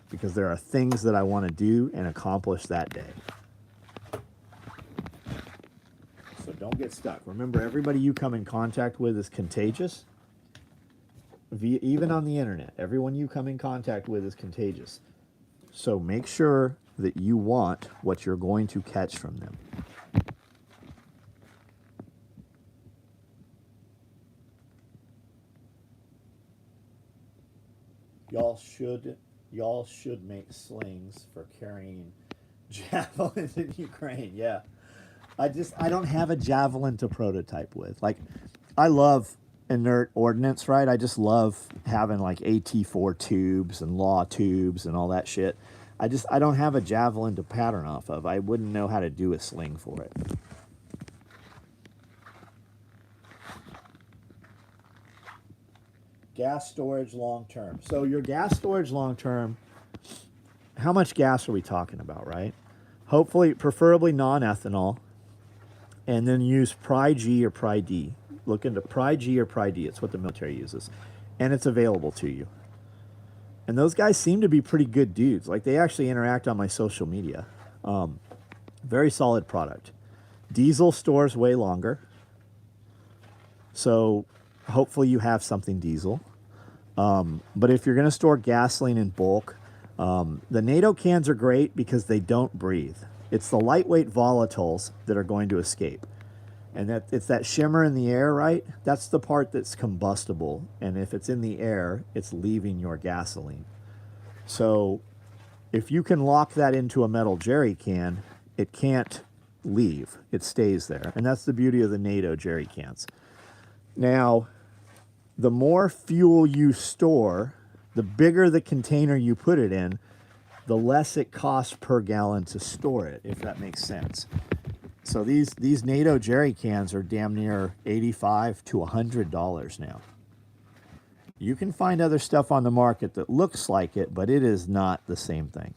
because there are things that I want to do and accomplish that day. So don't get stuck. Remember, everybody you come in contact with is contagious. Even on the internet, everyone you come in contact with is contagious. So make sure that you want what you're going to catch from them. Y'all should make slings for carrying javelins in Ukraine. Yeah. I don't have a javelin to prototype with. Like, I love inert ordnance, right? I just love having like AT-4 tubes and law tubes and all that shit. I don't have a javelin to pattern off of. I wouldn't know how to do a sling for it. gas storage long term. So your gas storage long term, how much gas are we talking about, right? Hopefully, preferably non-ethanol, and then use Pri-G or Pri-D. Look into Pri-G or Pri-D. It's what the military uses, and it's available to you. And those guys seem to be pretty good dudes. Like, they actually interact on my social media. Very solid product. Diesel stores way longer. So hopefully you have something diesel. But if you're going to store gasoline in bulk, the NATO cans are great because they don't breathe. It's the lightweight volatiles that are going to escape. And it's that shimmer in the air, right? That's the part that's combustible. And if it's in the air, it's leaving your gasoline. So if you can lock that into a metal jerry can, it can't leave. It stays there. And that's the beauty of the NATO jerry cans. Now, the more fuel you store, the bigger the container you put it in, the less it costs per gallon to store it, if that makes sense. So these NATO jerry cans are damn near $85 to $100 now. You can find other stuff on the market that looks like it, but it is not the same thing.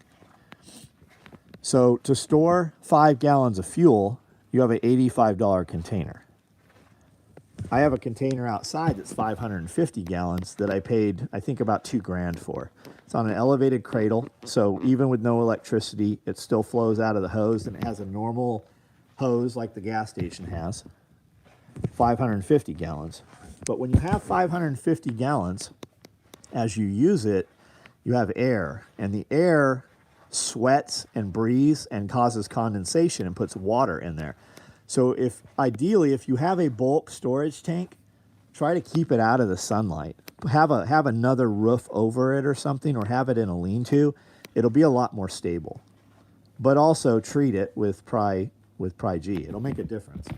So to store 5 gallons of fuel, you have an $85 container. I have a container outside that's 550 gallons that I paid, I think, about $2,000 for. It's on an elevated cradle, so even with no electricity, it still flows out of the hose, and it has a normal hose like the gas station has. 550 gallons. But when you have 550 gallons, as you use it, you have air, and the air sweats and breathes and causes condensation and puts water in there. So ideally, if you have a bulk storage tank, try to keep it out of the sunlight. Have another roof over it or something, or have it in a lean-to. It'll be a lot more stable. But also treat it with Pri-G. It'll make a difference.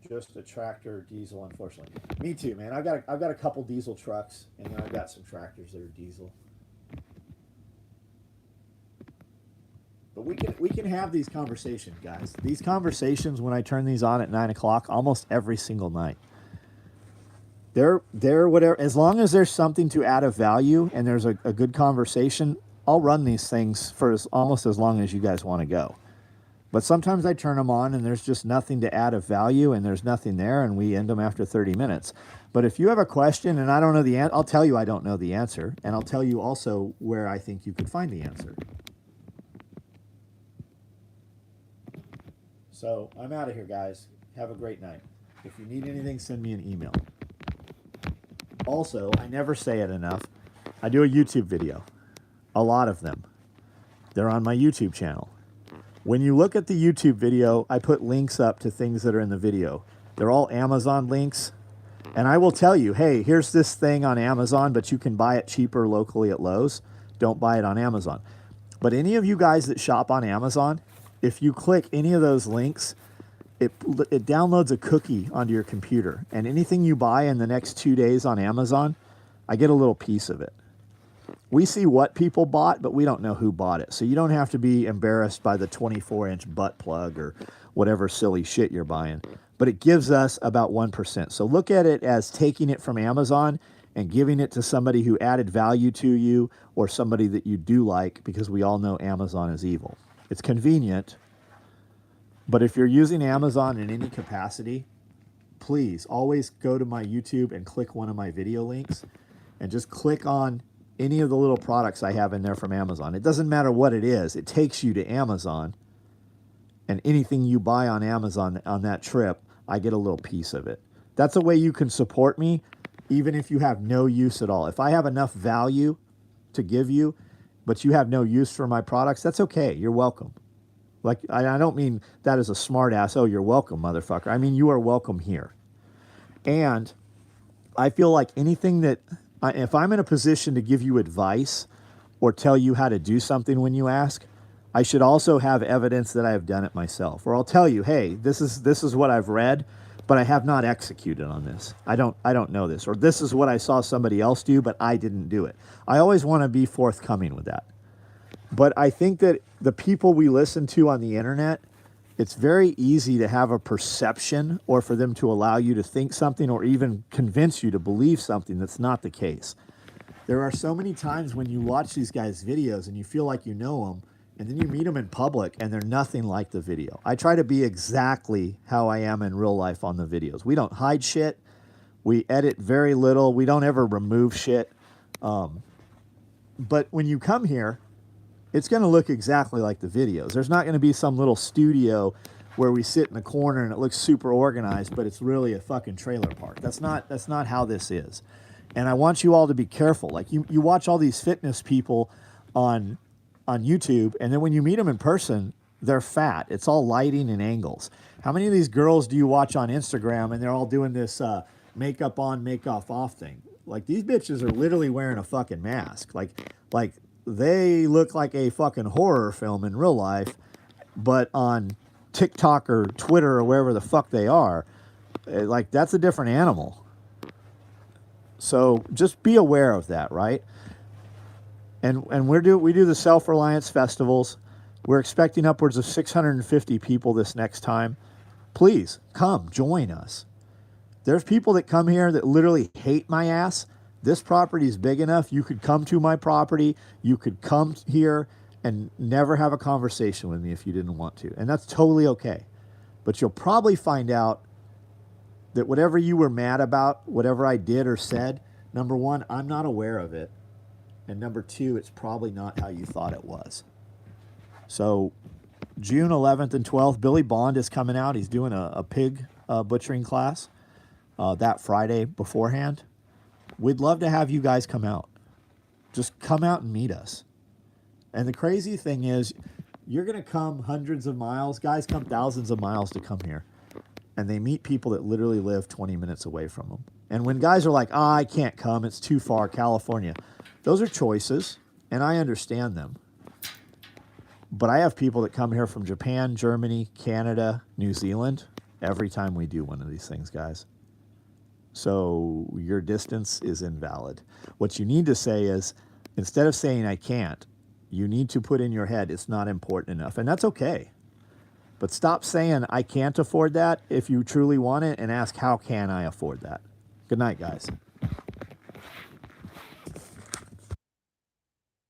Just a tractor diesel, unfortunately. Me too, man. I've got a couple diesel trucks, and then I've got some tractors that are diesel. But we can have these conversations, guys. These conversations, when I turn these on at 9 o'clock, almost every single night. They're whatever. As long as there's something to add of value and there's a good conversation, I'll run these things for almost as long as you guys want to go. But sometimes I turn them on and there's just nothing to add of value and there's nothing there, and we end them after 30 minutes. But if you have a question and I don't know the answer, I'll tell you I don't know the answer, and I'll tell you also where I think you could find the answer. So I'm out of here, guys. Have a great night. If you need anything, send me an email. Also, I never say it enough. I do a YouTube video. A lot of them. They're on my YouTube channel. When you look at the YouTube video, I put links up to things that are in the video. They're all Amazon links. And I will tell you, hey, here's this thing on Amazon, but you can buy it cheaper locally at Lowe's. Don't buy it on Amazon. But any of you guys that shop on Amazon, if you click any of those links, it downloads a cookie onto your computer. And anything you buy in the next 2 days on Amazon, I get a little piece of it. We see what people bought, but we don't know who bought it. So you don't have to be embarrassed by the 24-inch butt plug or whatever silly shit you're buying. But it gives us about 1%. So look at it as taking it from Amazon and giving it to somebody who added value to you, or somebody that you do like, because we all know Amazon is evil. It's convenient, but if you're using Amazon in any capacity, please always go to my YouTube and click one of my video links and just click on any of the little products I have in there from Amazon. It doesn't matter what it is. It takes you to Amazon, and anything you buy on Amazon on that trip, I get a little piece of it. That's a way you can support me, even if you have no use at all. If I have enough value to give you, but you have no use for my products, that's okay. You're welcome. Like, I don't mean that as a smart ass, oh, you're welcome, motherfucker. I mean, you are welcome here. And I feel like anything that, if I'm in a position to give you advice or tell you how to do something when you ask, I should also have evidence that I have done it myself. Or I'll tell you, hey, this is what I've read, but I have not executed on this. I don't know this. Or this is what I saw somebody else do, but I didn't do it. I always want to be forthcoming with that. But I think that the people we listen to on the internet, it's very easy to have a perception or for them to allow you to think something or even convince you to believe something that's not the case. There are so many times when you watch these guys' videos and you feel like you know them, and then you meet them in public and they're nothing like the video. I try to be exactly how I am in real life on the videos. We don't hide shit. We edit very little. We don't ever remove shit. But when you come here, it's going to look exactly like the videos. There's not going to be some little studio where we sit in the corner and it looks super organized, but it's really a fucking trailer park. That's not how this is. And I want you all to be careful. Like you watch all these fitness people on YouTube, and then when you meet them in person, they're fat. It's all lighting and angles. How many of these girls do you watch on Instagram and they're all doing this makeup on, makeup off thing? Like these bitches are literally wearing a fucking mask. Like they look like a fucking horror film in real life, but on TikTok or Twitter or wherever the fuck they are, like that's a different animal. So just be aware of that, right? And we do the self-reliance festivals. We're expecting upwards of 650 people this next time. Please come join us. There's people that come here that literally hate my ass. This property is big enough. You could come to my property. You could come here and never have a conversation with me if you didn't want to. And that's totally okay. But you'll probably find out that whatever you were mad about, whatever I did or said, number one, I'm not aware of it. And number two, it's probably not how you thought it was. So June 11th and 12th, Billy Bond is coming out. He's doing a pig butchering class that Friday beforehand. We'd love to have you guys come out. Just come out and meet us. And the crazy thing is, you're going to come hundreds of miles. Guys come thousands of miles to come here. And they meet people that literally live 20 minutes away from them. And when guys are like, I can't come, it's too far, California. Those are choices, and I understand them. But I have people that come here from Japan, Germany, Canada, New Zealand, every time we do one of these things, guys. So your distance is invalid. What you need to say is, instead of saying I can't, you need to put in your head it's not important enough. And that's okay. But stop saying I can't afford that if you truly want it, and ask how can I afford that. Good night, guys.